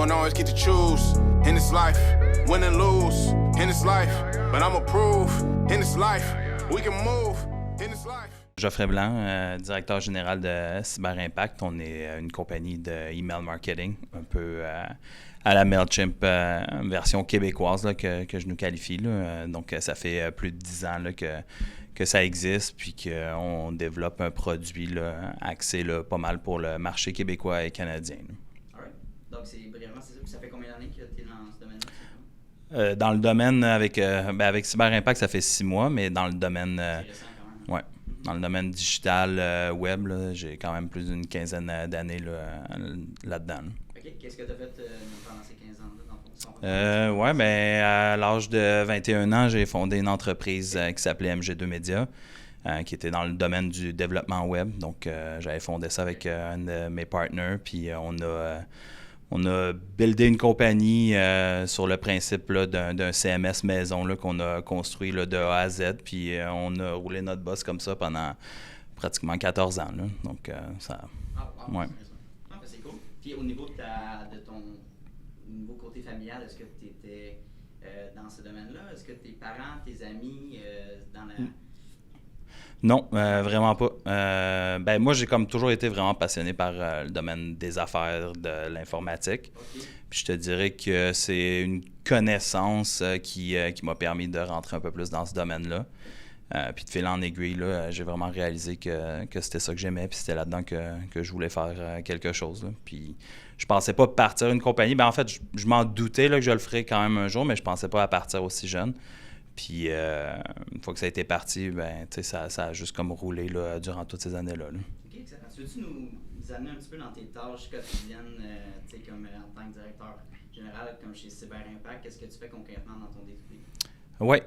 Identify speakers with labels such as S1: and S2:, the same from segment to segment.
S1: don't always get to choose in this life, win and lose in this life, but I'ma prove in this life, we can move in this life.
S2: Geoffrey Blanc, directeur général de Cyber Impact. On est une compagnie de email marketing, un peu à la MailChimp version québécoise là, que je nous qualifie. Là. Donc, ça fait plus de 10 ans là, que ça existe, puis qu'on développe un produit là, axé là, pas mal pour le marché québécois et canadien.
S3: Alright. Donc, c'est brièvement, c'est ça. Puis ça fait combien d'années que tu es dans ce domaine-là?
S2: Dans le domaine, avec Cyber Impact, ça fait 6 mois, mais dans le domaine...
S3: c'est récent quand même.
S2: Ouais. Dans le domaine digital, web, là, j'ai quand même plus d'une quinzaine d'années là-dedans. Là.
S3: OK. Qu'est-ce que tu as fait pendant ces 15 ans-là, dans ton
S2: à l'âge de 21 ans, j'ai fondé une entreprise qui s'appelait MG2 Media, qui était dans le domaine du développement web. Donc, j'avais fondé ça avec un de mes partenaires, puis on a buildé une compagnie sur le principe là, d'un CMS maison là, qu'on a construit là, de A à Z, puis on a roulé notre boss comme ça pendant pratiquement 14 ans. Là. Donc, ça...
S3: ouais. C'est cool. Puis au niveau de ton niveau côté familial, est-ce que tu étais dans ce domaine-là? Est-ce que tes parents, tes amis, dans la...
S2: Non, vraiment pas. Moi, j'ai comme toujours été vraiment passionné par le domaine des affaires, de l'informatique.
S3: Okay.
S2: Puis je te dirais que c'est une connaissance qui m'a permis de rentrer un peu plus dans ce domaine-là. Puis de fil en aiguille, là, j'ai vraiment réalisé que c'était ça que j'aimais, puis c'était là-dedans que je voulais faire quelque chose. Là. Puis je pensais pas partir une compagnie. En fait, je m'en doutais là, que je le ferais quand même un jour, mais je pensais pas à partir aussi jeune. Puis, une fois que ça a été parti, ça a juste comme roulé là, durant toutes ces années-là. Là.
S3: OK, excellent. Veux-tu nous amener un petit peu dans tes tâches quotidiennes, comme en tant que directeur général, comme chez Cyber Impact, qu'est-ce que tu fais concrètement dans ton day-to-day?
S2: Oui,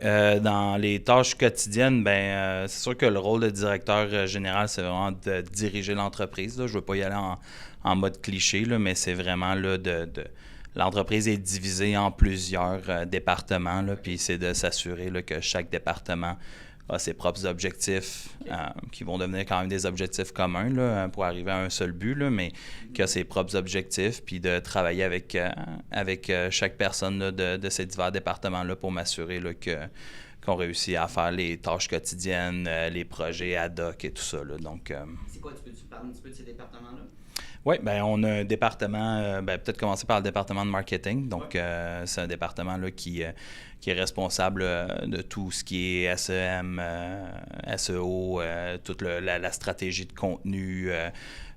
S2: dans les tâches quotidiennes, c'est sûr que le rôle de directeur général, c'est vraiment de diriger l'entreprise. Là. Je ne veux pas y aller en mode cliché, là, mais c'est vraiment là, l'entreprise est divisée en plusieurs départements, là, puis c'est de s'assurer là, que chaque département a ses propres objectifs qui vont devenir quand même des objectifs communs là, pour arriver à un seul but, là, mais qui a ses propres objectifs, puis de travailler avec chaque personne là, de ces divers départements-là pour m'assurer là, qu'on réussit à faire les tâches quotidiennes, les projets ad hoc et tout ça. Là, donc,
S3: c'est quoi, tu peux parler un petit peu de ces départements-là?
S2: Oui, on a un département, peut-être commencer par le département de marketing. Donc, c'est un département là, qui est responsable de tout ce qui est SEM, SEO, toute la stratégie de contenu,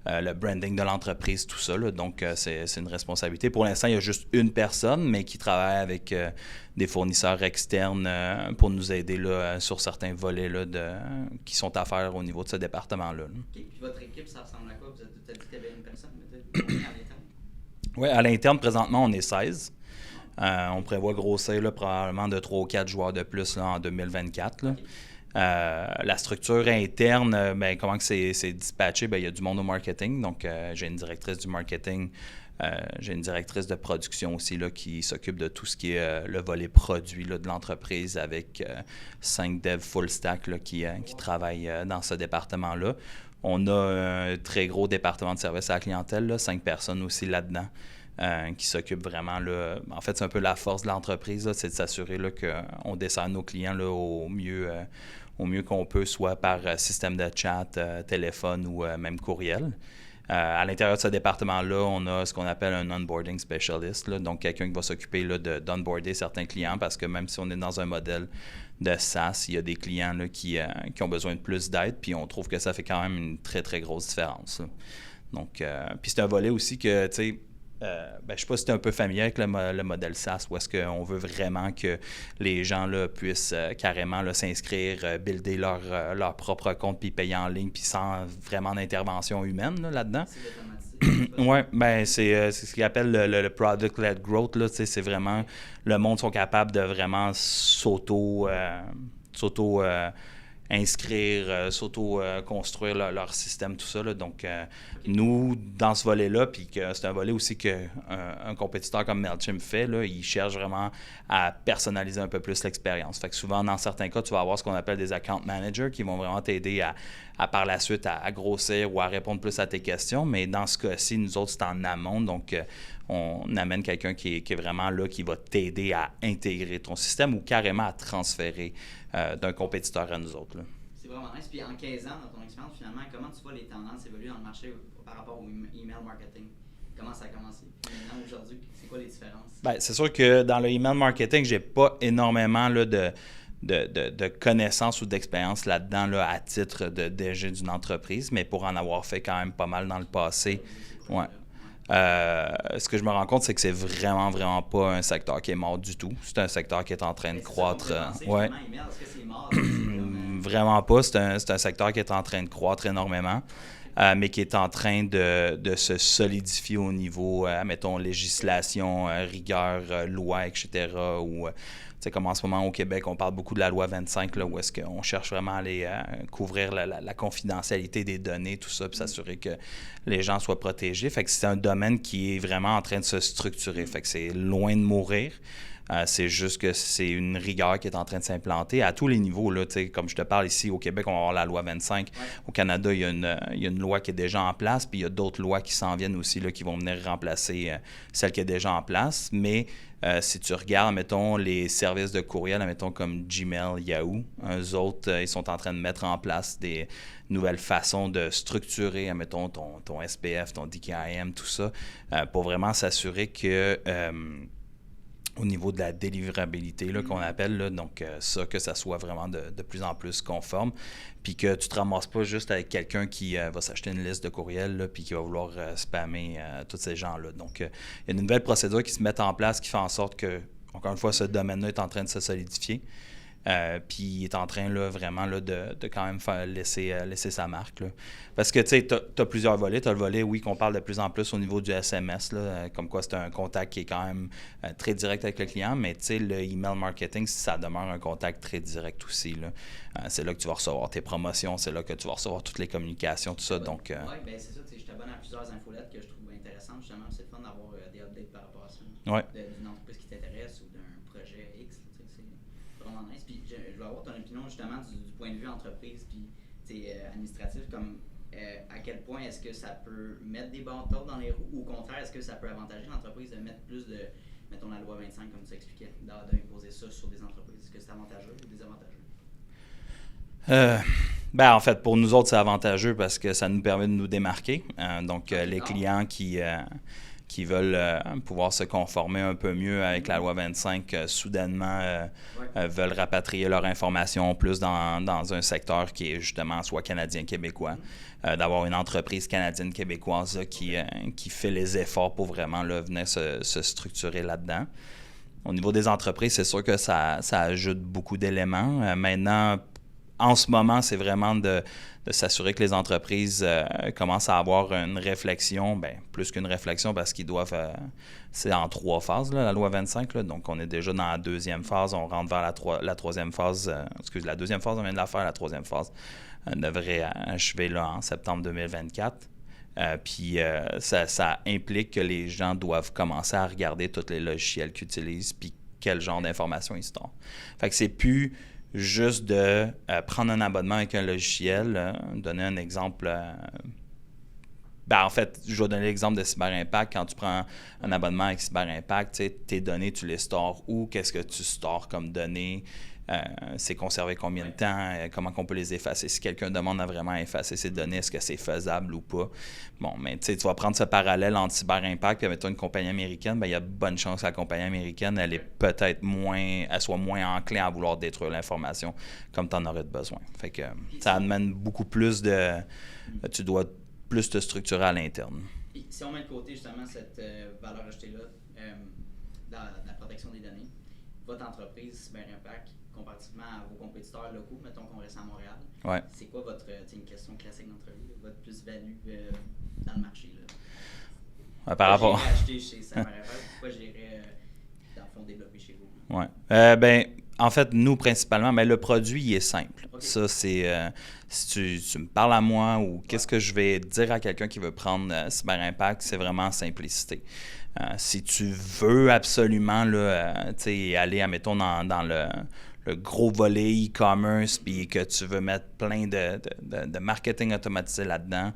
S2: le branding de l'entreprise, tout ça. Là. Donc, c'est une responsabilité. Pour l'instant, il y a juste une personne, mais qui travaille avec des fournisseurs externes pour nous aider là, sur certains volets là, qui sont à faire au niveau de ce département-là.
S3: OK. Puis votre équipe, ça ressemble à quoi? Vous as dit qu'il y avait une personne, mais combien à l'interne?
S2: Oui, à l'interne, présentement, on est 16. On prévoit grossir là, probablement de 3 ou 4 joueurs de plus là, en 2024. Là.
S3: Okay.
S2: La structure interne, comment que c'est dispatché? Il y a du monde au marketing. Donc, j'ai une directrice du marketing. J'ai une directrice de production aussi là, qui s'occupe de tout ce qui est le volet produit là, de l'entreprise avec 5 devs full stack là, qui travaillent dans ce département-là. On a un très gros département de service à la clientèle, là, 5 personnes aussi là-dedans. Qui s'occupe vraiment, là, en fait, c'est un peu la force de l'entreprise, là, c'est de s'assurer là, qu'on dessert nos clients là, au mieux qu'on peut, soit par système de chat, téléphone ou même courriel. À l'intérieur de ce département-là, on a ce qu'on appelle un onboarding specialist, là, donc quelqu'un qui va s'occuper là, d'onboarder certains clients parce que même si on est dans un modèle de SaaS, il y a des clients là, qui ont besoin de plus d'aide, puis on trouve que ça fait quand même une très, très grosse différence. Là. Donc, puis c'est un volet aussi que, tu sais, je ne sais pas si tu es un peu familier avec le modèle SaaS, où est-ce qu'on veut vraiment que les gens là, puissent carrément là, s'inscrire, builder leur propre compte, puis payer en ligne, puis sans vraiment d'intervention humaine là-dedans. Oui, c'est ce qu'ils appellent le product-led growth. Là, c'est vraiment, le monde sont capables de vraiment inscrire, s'auto-construire leur système, tout ça. Là. Donc, nous, dans ce volet-là, puis que c'est un volet aussi qu'un compétiteur comme MailChimp fait, là, il cherche vraiment à personnaliser un peu plus l'expérience. Fait que souvent, dans certains cas, tu vas avoir ce qu'on appelle des account managers qui vont vraiment t'aider à par la suite à grossir ou à répondre plus à tes questions. Mais dans ce cas-ci, nous autres, c'est en amont. Donc, on amène quelqu'un qui est vraiment là, qui va t'aider à intégrer ton système ou carrément à transférer d'un compétiteur à nous autres, là.
S3: C'est vraiment nice. Puis en 15 ans, dans ton expérience, finalement, comment tu vois les tendances évoluer dans le marché par rapport au email marketing? Comment ça a commencé? Puis maintenant, aujourd'hui, c'est quoi les différences?
S2: Bien, c'est sûr que dans le email marketing, j'ai pas énormément là, de connaissances ou d'expérience là-dedans là, à titre de DG d'une entreprise, mais pour en avoir fait quand même pas mal dans le passé. Ouais. Ce que je me rends compte, c'est que c'est vraiment pas un secteur qui est mort du tout. C'est un secteur qui est en train de croître. Ouais.
S3: Est-ce que c'est mort?
S2: Vraiment pas. C'est un secteur qui est en train de croître énormément, mais qui est en train de se solidifier au niveau, mettons, législation, rigueur, loi, etc. Ou, comme en ce moment au Québec, on parle beaucoup de la loi 25, là, où est-ce qu'on cherche vraiment à aller couvrir la confidentialité des données, tout ça, puis s'assurer que les gens soient protégés. Fait que c'est un domaine qui est vraiment en train de se structurer. Fait que c'est loin de mourir. C'est juste que c'est une rigueur qui est en train de s'implanter à tous les niveaux. Là, comme je te parle ici, au Québec, on va avoir la loi 25. Ouais. Au Canada, il y a une loi qui est déjà en place, puis il y a d'autres lois qui s'en viennent aussi là, qui vont venir remplacer celle qui est déjà en place. Mais si tu regardes, mettons, les services de courriel, mettons comme Gmail, Yahoo, eux autres, ils sont en train de mettre en place des nouvelles façons de structurer, mettons, ton SPF, ton DKIM, tout ça, pour vraiment s'assurer que... au niveau de la délivrabilité là, qu'on appelle, là, donc que ça soit vraiment de plus en plus conforme, puis que tu te ramasses pas juste avec quelqu'un qui va s'acheter une liste de courriels là, puis qui va vouloir spammer tous ces gens-là. Donc, il y a une nouvelle procédure qui se met en place qui fait en sorte que, encore une fois, ce domaine-là est en train de se solidifier. Puis il est en train là, vraiment là, de quand même laisser sa marque. Là. Parce que tu sais, tu as plusieurs volets. Tu as le volet, oui, qu'on parle de plus en plus au niveau du SMS, là, comme quoi c'est un contact qui est quand même très direct avec le client, mais tu sais, le email marketing, ça demeure un contact très direct aussi. Là. C'est là que tu vas recevoir tes promotions, c'est là que tu vas recevoir toutes les communications, tout ça. Donc,
S3: oui, bien c'est ça. Je t'abonne à plusieurs infolettes que je trouve intéressantes. Justement, c'est le fun d'avoir des updates par rapport à ça.
S2: Ouais.
S3: D'une entreprise qui t'intéresse ou d'un projet X. C'est vraiment nice. Puis je veux avoir ton opinion justement du point de vue entreprise puis administratif, comme à quel point est-ce que ça peut mettre des bâtons dans les roues ou au contraire, est-ce que ça peut avantager l'entreprise de mettre plus de, mettons la loi 25 comme tu expliquais, d'imposer ça sur des entreprises. Est-ce que c'est avantageux ou désavantageux?
S2: En fait, pour nous autres, c'est avantageux parce que ça nous permet de nous démarquer. Donc, les clients qui veulent pouvoir se conformer un peu mieux avec la loi 25, soudainement veulent rapatrier leur information plus dans un secteur qui est justement soit canadien-québécois, d'avoir une entreprise canadienne-québécoise là, qui fait les efforts pour vraiment là, venir se structurer là-dedans. Au niveau des entreprises, c'est sûr que ça ajoute beaucoup d'éléments. Maintenant, en ce moment, c'est vraiment de s'assurer que les entreprises commencent à avoir une réflexion, plus qu'une réflexion parce qu'ils doivent... c'est en 3 phases, là, la loi 25. Là, donc, on est déjà dans la 2e phase. On rentre vers la 3e phase. La 2e phase, on vient de la faire. La 3e phase devrait achever là, en septembre 2024. Puis, ça implique que les gens doivent commencer à regarder tous les logiciels qu'ils utilisent puis quel genre d'informations ils stockent. Fait que c'est plus... juste de prendre un abonnement avec un logiciel, donner un exemple. En fait, je vais donner l'exemple de Cyber Impact. Quand tu prends un abonnement avec Cyber Impact, tes données, tu les stores où? Qu'est-ce que tu stores comme données? C'est conservé combien de temps? Comment on peut les effacer? Si quelqu'un demande à vraiment effacer ses données, est-ce que c'est faisable ou pas? Bon, mais tu vas prendre ce parallèle entre Cyber Impact et mettons une compagnie américaine, il y a de bonnes chances que la compagnie américaine, elle est peut-être elle soit moins enclin à vouloir détruire l'information comme tu en aurais besoin. Fait que ça amène beaucoup plus tu dois plus te structurer à l'interne.
S3: Si on met de côté justement cette valeur ajoutée-là dans la protection des données, votre entreprise Cyber Impact, comparativement à vos compétiteurs locaux, mettons qu'on reste à Montréal, c'est quoi votre, une question classique d'entrevue, votre plus-value dans le marché? Là?
S2: Par rapport...
S3: Pourquoi j'irais acheter chez Cyber Impact? Pourquoi j'irais, dans le fond, développer chez vous?
S2: Oui. En fait, nous, principalement, le produit, il est simple. Okay. Ça, c'est... si tu me parles à moi ou qu'est-ce que je vais dire à quelqu'un qui veut prendre Cyber Impact, c'est vraiment simplicité. Si tu veux absolument là, aller, admettons, dans le gros volet e-commerce puis que tu veux mettre plein de marketing automatisé là-dedans,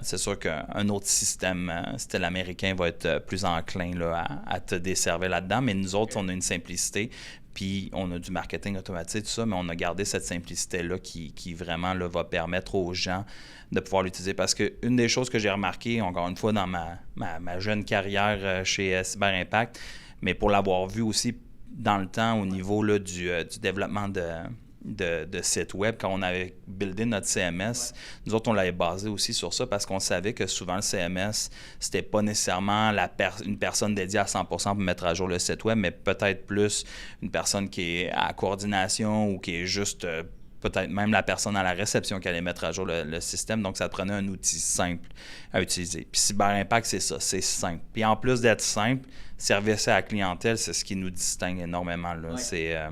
S2: c'est sûr qu'un autre système, style américain, va être plus enclin là, à te desservir là-dedans. Mais nous autres, on a une simplicité. Puis on a du marketing automatisé, tout ça, mais on a gardé cette simplicité-là qui vraiment là, va permettre aux gens de pouvoir l'utiliser. Parce qu'une des choses que j'ai remarqué, encore une fois, dans ma jeune carrière chez Cyber Impact, mais pour l'avoir vu aussi dans le temps au niveau là, du développement de sites web, quand on avait buildé notre CMS, nous autres, on l'avait basé aussi sur ça parce qu'on savait que souvent le CMS, c'était pas nécessairement une personne dédiée à 100% pour mettre à jour le site web, mais peut-être plus une personne qui est à coordination ou qui est juste peut-être même la personne à la réception qui allait mettre à jour le système. Donc, ça te prenait un outil simple à utiliser. Puis Cyber Impact, c'est ça, c'est simple. Puis en plus d'être simple, service à la clientèle, c'est ce qui nous distingue énormément. Là. Ouais.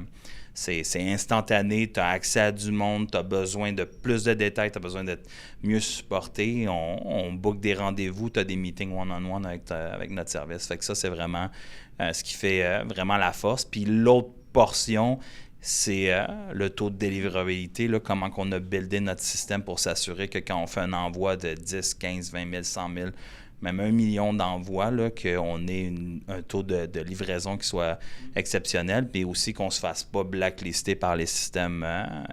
S2: C'est instantané, tu as accès à du monde, tu as besoin de plus de détails, tu as besoin d'être mieux supporté. On book des rendez-vous, tu as des meetings one-on-one avec notre service. Fait que ça, c'est vraiment ce qui fait vraiment la force. Puis l'autre portion, c'est le taux de délivrabilité, là, comment on a buildé notre système pour s'assurer que quand on fait un envoi de 10, 15, 20 000, 100 000, même 1 million d'envois, là, qu'on ait un taux de livraison qui soit exceptionnel, puis aussi qu'on ne se fasse pas blacklister par les systèmes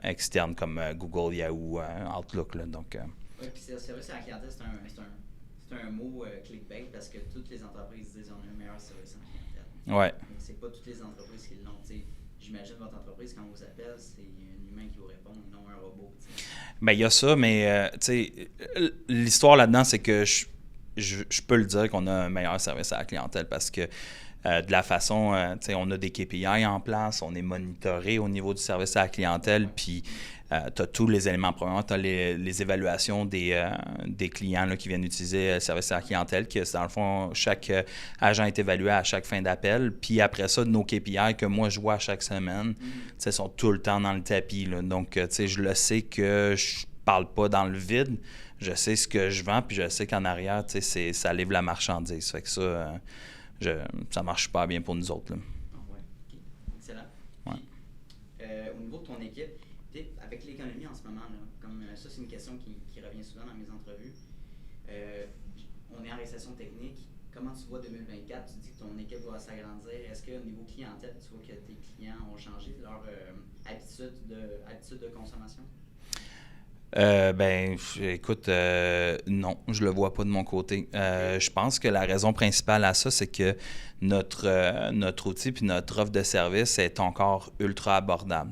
S2: externes comme Google, Yahoo, Outlook. Là, donc,
S3: oui, puis le service à la clientèle, c'est un mot clickbait parce que toutes les entreprises disent qu'on a un meilleur service à la clientèle.
S2: Oui.
S3: C'est pas toutes les entreprises qui l'ont. J'imagine votre entreprise, quand on vous appelle, c'est un humain qui vous répond, non un robot.
S2: Bien, il y a ça, mais l'histoire là-dedans, c'est que je peux le dire qu'on a un meilleur service à la clientèle parce que de la façon, on a des KPI en place, on est monitoré au niveau du service à la clientèle, puis tu as tous les éléments. Premièrement, tu as les évaluations des clients là, qui viennent utiliser le service à la clientèle, que dans le fond, chaque agent est évalué à chaque fin d'appel. Puis après ça, nos KPI que moi je vois chaque semaine, sont tout le temps dans le tapis. Là. Donc, je le sais que je parle pas dans le vide. Je sais ce que je vends, puis je sais qu'en arrière, ça livre la marchandise. Fait que ça, ça marche pas bien pour nous autres. Là.
S3: Ouais. Okay. Excellent.
S2: Ouais.
S3: Puis, au niveau de ton équipe, avec l'économie en ce moment, là, comme ça, c'est une question qui revient souvent dans mes entrevues. On est en récession technique. Comment tu vois 2024? Tu dis que ton équipe va s'agrandir. Est-ce qu'au niveau clientèle, tu vois que tes clients ont changé leur habitude de consommation?
S2: Écoute, non, je le vois pas de mon côté. Je pense que la raison principale à ça, c'est que notre outil puis notre offre de service est encore ultra abordable.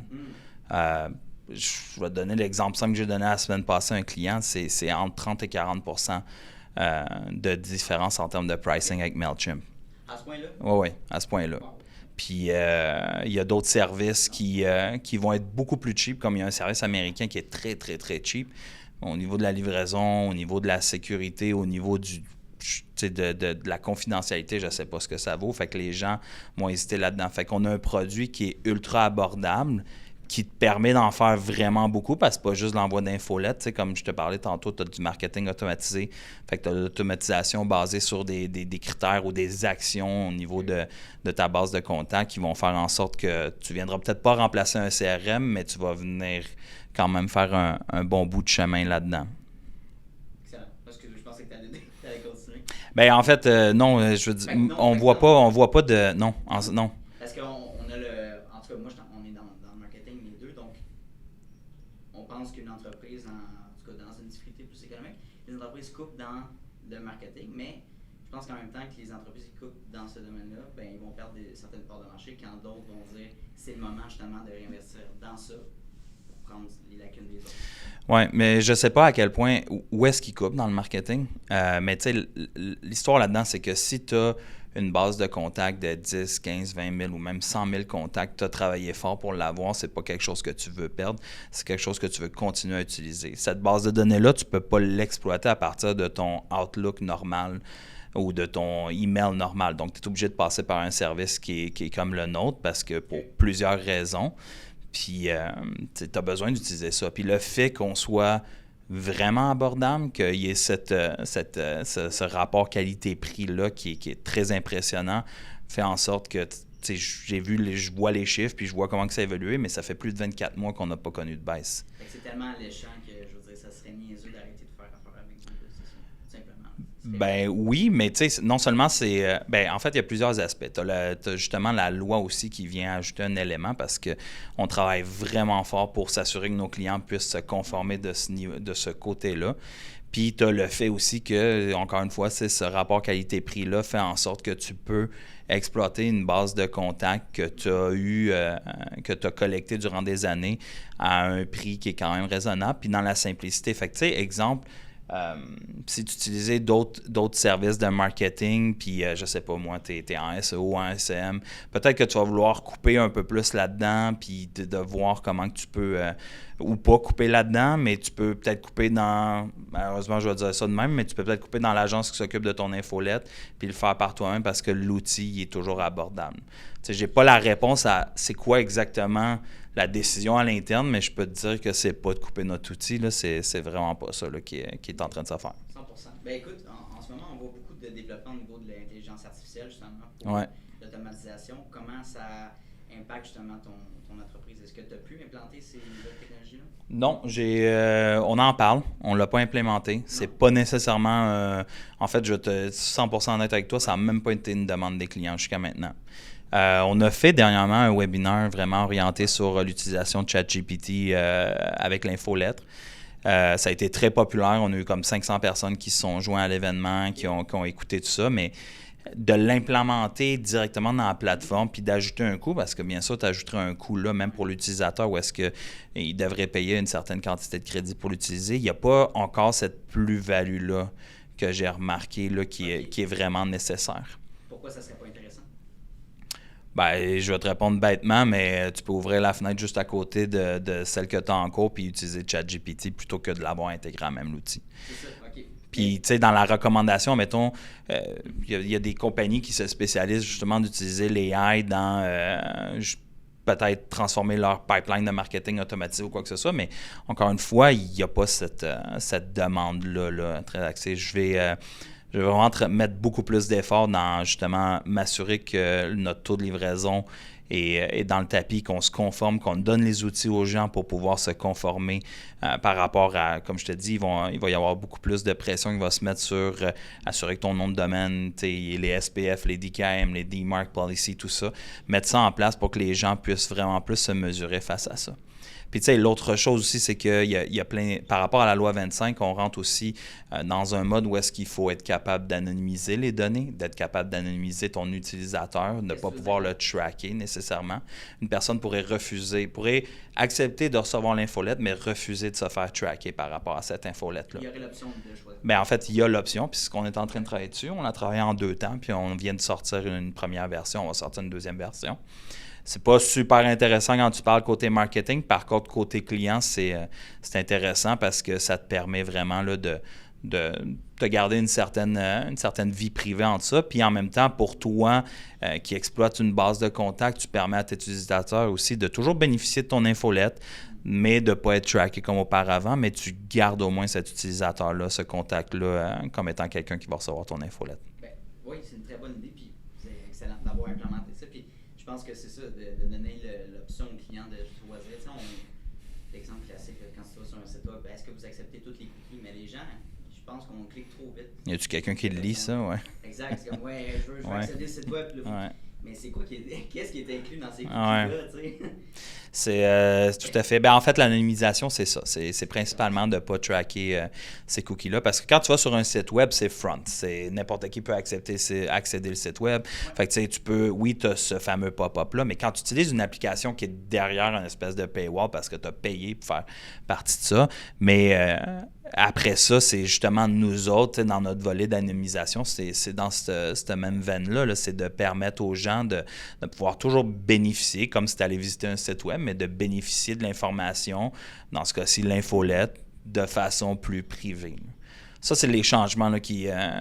S2: Je vais te donner l'exemple simple que j'ai donné la semaine passée à un client, c'est entre 30 et 40 % de différence en termes de pricing avec MailChimp.
S3: À ce point-là?
S2: Oui, à ce point-là. Wow. Puis, il y a d'autres services qui vont être beaucoup plus cheap, comme il y a un service américain qui est très, très, très cheap. Au niveau de la livraison, au niveau de la sécurité, au niveau de la confidentialité, je ne sais pas ce que ça vaut. Fait que les gens vont hésiter là-dedans. Fait qu'on a un produit qui est ultra abordable, qui te permet d'en faire vraiment beaucoup, parce que c'est pas juste l'envoi d'infolettes. Tu sais, comme je te parlais tantôt, tu as du marketing automatisé. Fait que tu as de l'automatisation basée sur des critères ou des actions au niveau de ta base de contacts qui vont faire en sorte que tu viendras peut-être pas remplacer un CRM, mais tu vas venir quand même faire un bon bout de chemin là-dedans.
S3: Excellent. Parce que je pensais que tu allais continuer.
S2: Bien, en fait, non, je veux dire, on voit pas de... Non, non.
S3: Parce qu'on a en tout cas, moi, on est dans le marketing, les deux, donc on pense qu'une entreprise, en tout cas dans une difficulté plus économique, les entreprises coupent dans le marketing, mais je pense qu'en même temps que les entreprises qui coupent dans ce domaine-là, ben, ils vont perdre certaines parts de marché, quand d'autres vont dire c'est le moment justement de réinvestir dans ça pour prendre les lacunes des autres.
S2: Oui, mais je ne sais pas à quel point, où est-ce qu'ils coupent dans le marketing, mais tu sais, l'histoire là-dedans, c'est que si tu as une base de contacts de 10, 15, 20 000 ou même 100 000 contacts, tu as travaillé fort pour l'avoir, c'est pas quelque chose que tu veux perdre, c'est quelque chose que tu veux continuer à utiliser. Cette base de données-là, tu ne peux pas l'exploiter à partir de ton Outlook normal ou de ton email normal. Donc, tu es obligé de passer par un service qui est comme le nôtre parce que pour plusieurs raisons, puis tu as besoin d'utiliser ça. Puis le fait qu'on soit vraiment abordable, qu'il y ait ce rapport qualité-prix-là qui est très impressionnant, fait en sorte que je vois les chiffres, puis je vois comment que ça a évolué, mais ça fait plus de 24 mois qu'on n'a pas connu de baisse.
S3: Fait que c'est tellement alléchant que, je veux dire, ça serait niaiseux d'arrêter de faire affaire avec vous, c'est ça, tout simplement.
S2: Ben oui, mais tu sais, non seulement c'est... en fait, il y a plusieurs aspects. T'as justement la loi aussi qui vient ajouter un élément parce qu'on travaille vraiment fort pour s'assurer que nos clients puissent se conformer de ce côté-là. Puis tu as le fait aussi que, encore une fois, c'est ce rapport qualité-prix-là fait en sorte que tu peux exploiter une base de contacts que tu as que tu as collecté durant des années à un prix qui est quand même raisonnable, puis dans la simplicité. Fait que, tu sais, exemple, si tu utilisais d'autres services de marketing, puis je sais pas moi, tu es en SEO, en SEM, peut-être que tu vas vouloir couper un peu plus là-dedans, puis de voir comment que tu peux, ou pas couper là-dedans, mais tu peux peut-être couper dans, malheureusement je vais dire ça de même, mais tu peux peut-être couper dans l'agence qui s'occupe de ton infolette, puis le faire par toi-même parce que l'outil il est toujours abordable. Tu sais, j'ai pas la réponse à c'est quoi exactement la décision à l'interne, mais je peux te dire que c'est pas de couper notre outil, là, c'est vraiment pas ça là, qui est en train de se faire.
S3: 100%. Ben écoute, en ce moment, on voit beaucoup de développement au niveau de l'intelligence artificielle, justement, pour l'automatisation. Comment ça impacte justement ton entreprise? Est-ce que tu as pu implanter ces nouvelles technologies-là?
S2: Non, on en parle, on l'a pas implémenté. C'est pas nécessairement... en fait, je vais te 100% honnête avec toi, ça n'a même pas été une demande des clients jusqu'à maintenant. On a fait dernièrement un webinaire vraiment orienté sur l'utilisation de ChatGPT avec l'infolettre. Ça a été très populaire. On a eu comme 500 personnes qui se sont joints à l'événement, qui ont écouté tout ça, mais de l'implémenter directement dans la plateforme puis d'ajouter un coût, parce que bien sûr, tu ajouterais un coût là, même pour l'utilisateur, où est-ce qu'il devrait payer une certaine quantité de crédit pour l'utiliser. Il n'y a pas encore cette plus-value-là que j'ai remarqué là, qui est vraiment nécessaire.
S3: Pourquoi ça serait pas intéressant?
S2: Ben, je vais te répondre bêtement, mais tu peux ouvrir la fenêtre juste à côté de celle que tu as en cours puis utiliser ChatGPT plutôt que de l'avoir intégré à même l'outil.
S3: C'est ça, OK.
S2: Puis, tu sais, dans la recommandation, mettons, il y a des compagnies qui se spécialisent justement d'utiliser l'AI dans peut-être transformer leur pipeline de marketing automatisé ou quoi que ce soit, mais encore une fois, il n'y a pas cette demande-là très axée. Je vais vraiment mettre beaucoup plus d'efforts dans justement m'assurer que notre taux de livraison est dans le tapis, qu'on se conforme, qu'on donne les outils aux gens pour pouvoir se conformer par rapport à, comme je te dis, il va y avoir beaucoup plus de pression qui va se mettre sur assurer que ton nom de domaine, les SPF, les DKIM, les DMARC Policy, tout ça, mettre ça en place pour que les gens puissent vraiment plus se mesurer face à ça. Puis, tu sais, l'autre chose aussi, c'est qu'il y a plein... Par rapport à la loi 25, on rentre aussi dans un mode où est-ce qu'il faut être capable d'anonymiser les données, d'être capable d'anonymiser ton utilisateur, de ne pas pouvoir le tracker nécessairement. Une personne pourrait accepter de recevoir l'infolette, mais refuser de se faire tracker par rapport à cette infolette-là.
S3: Il y aurait l'option de choisir.
S2: Bien, en fait, il y a l'option, puis ce qu'on est en train de travailler dessus, on a travaillé en 2 temps, puis on vient de sortir une première version, on va sortir une deuxième version. C'est pas super intéressant quand tu parles côté marketing. Par contre, côté client, c'est intéressant parce que ça te permet vraiment là, de te garder une certaine vie privée entre ça. Puis en même temps, pour toi qui exploite une base de contact, tu permets à tes utilisateurs aussi de toujours bénéficier de ton infolette, mais de ne pas être tracké comme auparavant, mais tu gardes au moins cet utilisateur-là, ce contact-là, comme étant quelqu'un qui va recevoir ton infolette.
S3: Ben, oui, c'est une très bonne idée, puis c'est excellent d'avoir implémenté ça. Puis je pense que c'est ça, de donner l'option au client de choisir. Tu sais, l'exemple classique, quand tu vas sur un site web, est-ce que vous acceptez toutes les cookies? Mais les gens, je pense qu'on clique trop vite.
S2: Y a-tu quelqu'un qui le lit, ça? Ouais.
S3: Exact, c'est comme, je veux accéder au site web. Là, mais c'est quoi qu'est-ce qui est inclus dans ces cookies-là, tu sais?
S2: C'est tout à fait. Ben, en fait, l'anonymisation, c'est ça. C'est principalement de ne pas tracker ces cookies-là. Parce que quand tu vas sur un site web, c'est front. C'est n'importe qui peut accéder au site web. Fait que tu peux, oui, tu as ce fameux pop-up-là, mais quand tu utilises une application qui est derrière une espèce de paywall parce que tu as payé pour faire partie de ça, mais après ça, c'est justement nous autres, dans notre volet d'anonymisation, c'est dans cette même veine-là, là, c'est de permettre aux gens de pouvoir toujours bénéficier, comme si tu allais visiter un site web, mais de bénéficier de l'information, dans ce cas-ci l'infolette, de façon plus privée. Ça, c'est les changements là,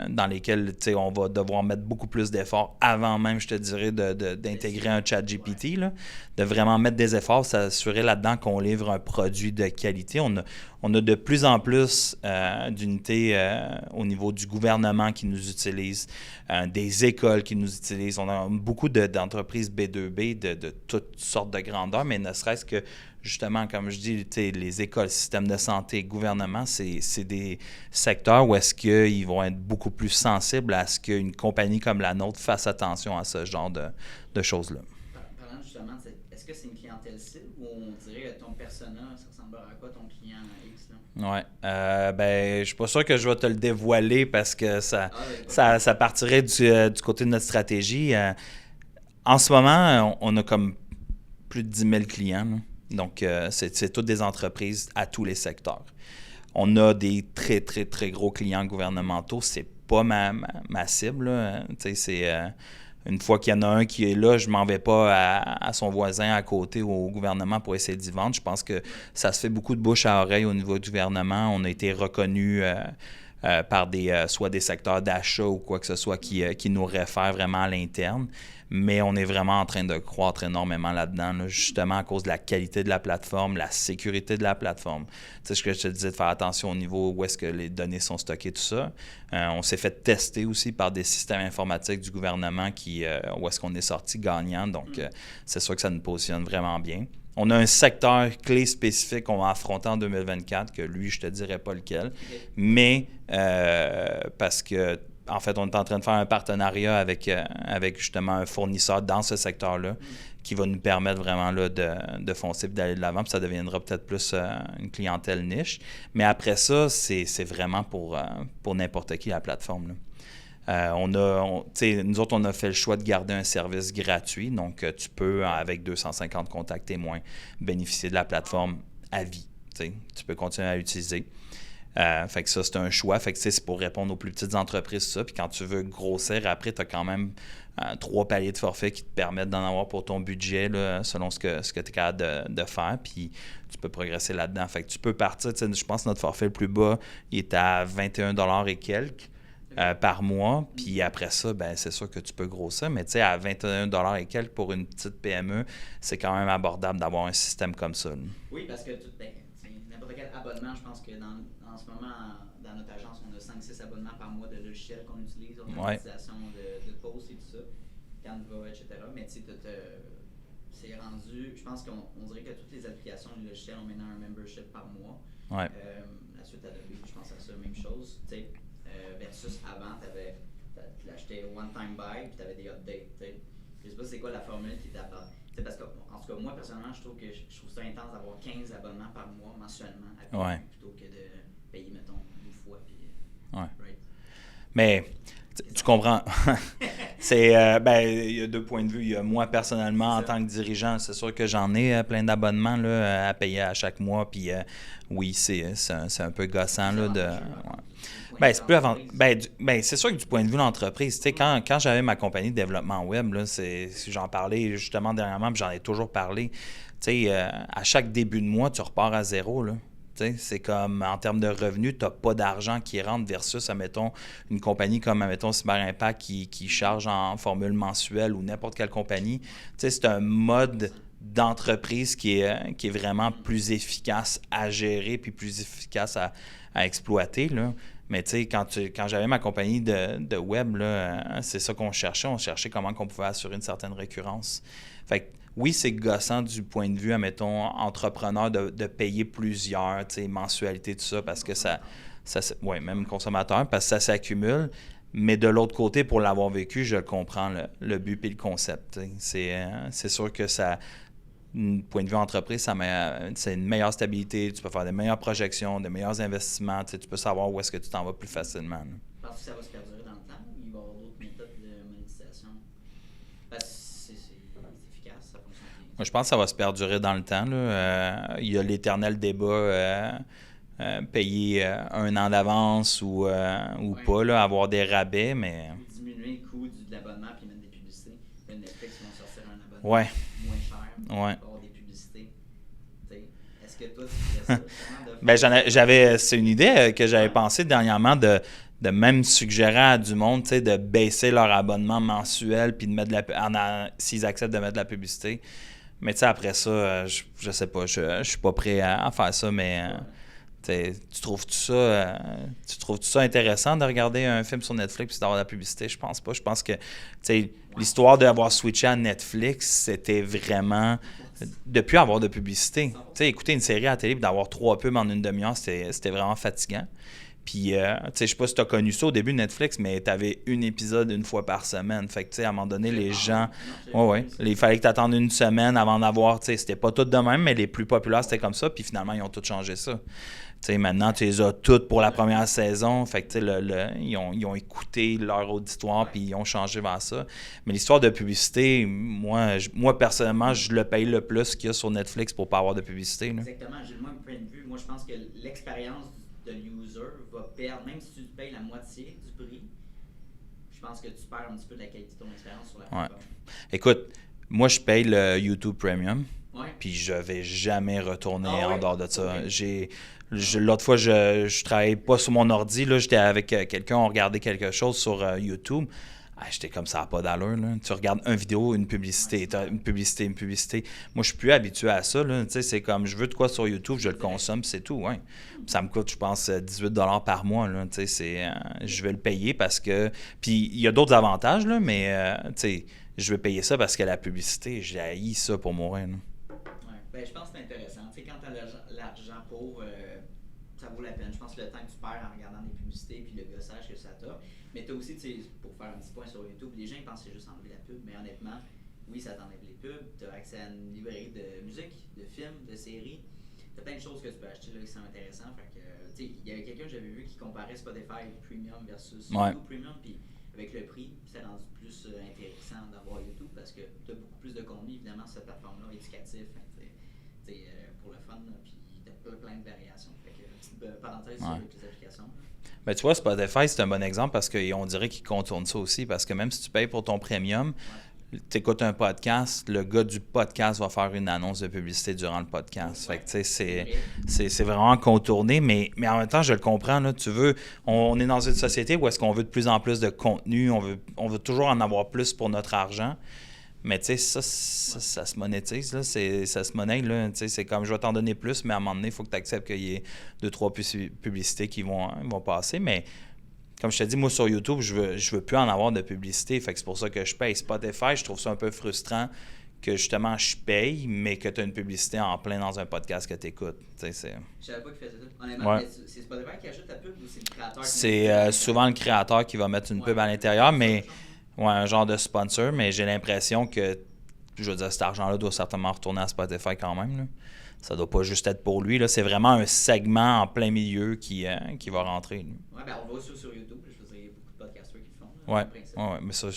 S2: dans lesquels on va devoir mettre beaucoup plus d'efforts avant même, je te dirais, d'intégrer un ChatGPT. Là, de vraiment mettre des efforts, s'assurer là-dedans qu'on livre un produit de qualité. On a de plus en plus d'unités au niveau du gouvernement qui nous utilisent, des écoles qui nous utilisent. On a beaucoup d'entreprises B2B de toutes sortes de grandeurs, mais ne serait-ce que, justement, comme je dis, les écoles, système de santé, gouvernement, c'est des secteurs où est-ce qu'ils vont être beaucoup plus sensibles à ce qu'une compagnie comme la nôtre fasse attention à ce genre de choses-là.
S3: Parlant justement, est-ce que c'est une clientèle cible ou on dirait ton persona, ça ressemblera à quoi ton client X?
S2: Oui. Je suis pas sûr que je vais te le dévoiler parce que ça partirait du côté de notre stratégie. En ce moment, on a comme plus de 10 000 clients. Là. Donc, c'est toutes des entreprises à tous les secteurs. On a des très, très, très gros clients gouvernementaux. C'est pas ma cible. Là. C'est... Une fois qu'il y en a un qui est là, je ne m'en vais pas à son voisin à côté ou au gouvernement pour essayer d'y vendre. Je pense que ça se fait beaucoup de bouche à oreille au niveau du gouvernement. On a été reconnus par soit des secteurs d'achat ou quoi que ce soit qui nous réfèrent vraiment à l'interne. Mais on est vraiment en train de croître énormément là-dedans, là, justement à cause de la qualité de la plateforme, la sécurité de la plateforme. Tu sais, ce que je te disais, de faire attention au niveau où est-ce que les données sont stockées, tout ça. On s'est fait tester aussi par des systèmes informatiques du gouvernement où est-ce qu'on est sorti gagnant. Donc, c'est sûr que ça nous positionne vraiment bien. On a un secteur clé spécifique qu'on va affronter en 2024, que lui, je te dirais pas lequel, mais parce que en fait, on est en train de faire un partenariat avec justement un fournisseur dans ce secteur-là qui va nous permettre vraiment là, de foncer et d'aller de l'avant. Puis ça deviendra peut-être plus une clientèle niche. Mais après ça, c'est vraiment pour n'importe qui la plateforme. Là. Nous autres, on a fait le choix de garder un service gratuit. Donc, tu peux, avec 250 contacts témoins, bénéficier de la plateforme à vie. Tu peux continuer à l'utiliser. Fait que ça, c'est un choix. Fait que c'est pour répondre aux plus petites entreprises, ça. Puis quand tu veux grossir, après, tu as quand même 3 paliers de forfait qui te permettent d'en avoir pour ton budget, là, selon ce que tu es capable de faire. Puis tu peux progresser là-dedans. Fait que tu peux partir. Je pense que notre forfait le plus bas, il est à 21 $ et quelques par mois. Puis après ça, ben c'est sûr que tu peux grossir. Mais tu sais, à 21 $ et quelques pour une petite PME, c'est quand même abordable d'avoir un système comme ça. Là.
S3: Oui, parce que n'importe quel abonnement, je pense que en ce moment, dans notre agence, on a 5-6 abonnements par mois de logiciels qu'on utilise, automatisation de posts et tout ça, Canva, etc. Mais tu sais, c'est rendu, je pense qu'on dirait que toutes les applications du logiciel ont maintenant un membership par mois.
S2: Ouais.
S3: La suite Adobe, je pense à ça, même chose. Tu sais, versus avant, tu l'achetais one time buy puis tu avais des updates. T'sais. Je sais pas c'est quoi la formule qui t'apporte. Parce que, en tout cas, moi, personnellement, je trouve ça intense d'avoir 15 abonnements par mois mensuellement à payer, plutôt que de payer, mettons, une fois. Puis, right.
S2: Mais tu comprends. Il y a 2 points de vue. Il y a moi, personnellement, en tant que dirigeant, c'est sûr que j'en ai plein d'abonnements là, à payer à chaque mois. Puis oui, c'est un peu gossant. Là, c'est plus avant. C'est sûr que du point de vue de l'entreprise, tu sais, quand j'avais ma compagnie de développement web, là, j'en parlais justement dernièrement, puis j'en ai toujours parlé. Tu sais, à chaque début de mois, tu repars à zéro, là. C'est comme, en termes de revenus, tu n'as pas d'argent qui rentre versus, admettons, une compagnie comme, admettons, Cyber Impact qui charge en formule mensuelle ou n'importe quelle compagnie. C'est un mode d'entreprise qui est vraiment plus efficace à gérer puis plus efficace à exploiter, là. Mais tu sais, quand j'avais ma compagnie de web, là, c'est ça qu'on cherchait. On cherchait comment on pouvait assurer une certaine récurrence. Fait que, oui, c'est gossant du point de vue, admettons, entrepreneur de payer plusieurs, tu sais, mensualités, tout ça, parce que même consommateur, parce que ça s'accumule. Mais de l'autre côté, pour l'avoir vécu, je comprends le but et le concept. C'est sûr que ça, du point de vue entreprise, c'est une meilleure stabilité, tu peux faire des meilleures projections, des meilleurs investissements, tu peux savoir où est-ce que tu t'en vas plus facilement. Là.
S3: Penses-tu que ça va se perdurer dans le temps ou il va y avoir d'autres méthodes de monétisation? Parce que c'est efficace, ça fonctionne bien.
S2: Moi, je pense que ça va se perdurer dans le temps. Là. Il y a l'éternel débat payer 1 an d'avance ou pas, là, avoir des rabais, mais...
S3: Diminuer le coût de l'abonnement puis mettre des publicités. Netflix vont sortir un abonnement moins cher pour avoir des publicités. T'sais, est-ce que toi, tu ferais ça, justement,
S2: Ben, c'est une idée que j'avais pensé dernièrement de même suggérer à du monde, tu sais, de baisser leur abonnement mensuel puis de mettre s'ils acceptent de mettre de la publicité. Mais tu sais, après ça, je sais pas, je suis pas prêt à faire ça, mais tu trouves-tu ça intéressant de regarder un film sur Netflix et d'avoir de la publicité? Je pense pas. Je pense que l'histoire d'avoir switché à Netflix, c'était vraiment de plus avoir de publicité. Tu sais, écouter une série à la télé et d'avoir 3 pubs en une demi-heure, c'était vraiment fatigant. Puis, je sais pas si tu as connu ça au début de Netflix, mais tu avais un épisode une fois par semaine. Fait que, à un moment donné, les gens... il fallait que tu attendes une semaine avant d'avoir... C'était pas tout de même, mais les plus populaires, c'était comme ça. Puis finalement, ils ont tout changé ça. Maintenant, tu les as toutes pour la première saison. Fait que, ils ont écouté leur auditoire puis ils ont changé vers ça. Mais l'histoire de publicité, moi personnellement, je le paye le plus qu'il y a sur Netflix pour pas avoir de publicité. Là.
S3: Exactement. J'ai le même point de vue. Moi, je pense que l'expérience de l'user va perdre, même si tu payes la moitié du prix, je pense que tu perds un petit peu de la qualité de ton expérience sur la plateforme.
S2: Écoute, moi, je paye le YouTube Premium.
S3: Ouais.
S2: Puis je vais jamais retourner en dehors de ça.
S3: Okay.
S2: L'autre fois, je travaillais pas sur mon ordi. Là, j'étais avec quelqu'un, on regardait quelque chose sur YouTube. J'étais comme ça, pas d'allure. Là. Tu regardes une vidéo, une publicité, une publicité. Moi, je suis plus habitué à ça. Là. C'est comme, je veux de quoi sur YouTube, je le consomme, c'est tout. Ouais. Ça me coûte, je pense, 18 $ par mois. Là. Je vais le payer parce que... Puis, il y a d'autres avantages, là, mais je vais payer ça parce que la publicité, j'ai haï ça pour mourir. Là.
S3: Ben, je pense que c'est intéressant. Quand tu as l'argent pour, ça vaut la peine. Je pense que le temps que tu perds en regardant des publicités puis le gossage que ça t'a. Mais tu as aussi, pour faire un petit point sur YouTube, les gens ils pensent que c'est juste enlever la pub, mais honnêtement, oui, ça t'enlève les pubs. Tu as accès à une librairie de musique, de films, de séries. Tu as plein de choses que tu peux acheter là qui sont intéressantes. Il y avait quelqu'un que j'avais vu qui comparait Spotify Premium versus YouTube Premium. Puis avec le prix, c'est rendu plus intéressant d'avoir YouTube parce que tu as beaucoup plus de contenu, évidemment, sur cette plateforme-là, éducatif. Pour le fun, puis tu as plein de variations. Fait que, petite parenthèse sur les applications.
S2: Ben, tu vois, Spotify, c'est un bon exemple parce qu'on dirait qu'ils contournent ça aussi. Parce que même si tu payes pour ton premium, tu écoutes un podcast, le gars du podcast va faire une annonce de publicité durant le podcast. Fait que, tu sais, c'est vraiment contourné, mais en même temps, je le comprends. Là, on est dans une société où est-ce qu'on veut de plus en plus de contenu, on veut toujours en avoir plus pour notre argent. Mais tu sais, ça se monétise, là. Ça se monnaie, là. Tu sais, c'est comme je vais t'en donner plus, mais à un moment donné, il faut que tu acceptes qu'il y ait 2-3 publicités qui vont passer. Mais comme je te dis, moi sur YouTube, je veux plus en avoir de publicité. Fait que c'est pour ça que je paye. Spotify, je trouve ça un peu frustrant que justement je paye, mais que tu as une publicité en plein dans un podcast que tu écoutes.
S3: Je savais pas qu'il faisait ça. Honnêtement, c'est Spotify qui ajoute la pub ou c'est le créateur qui
S2: C'est souvent le créateur qui va mettre une pub à l'intérieur, mais. Ouais, un genre de sponsor, mais j'ai l'impression que, je veux dire, cet argent-là doit certainement retourner à Spotify quand même. Là. Ça doit pas juste être pour lui. Là. C'est vraiment un segment en plein milieu qui va rentrer.
S3: Oui, ben on va aussi sur YouTube. Je veux dire, il y a beaucoup de podcasters qui le font.
S2: Oui, mais ça,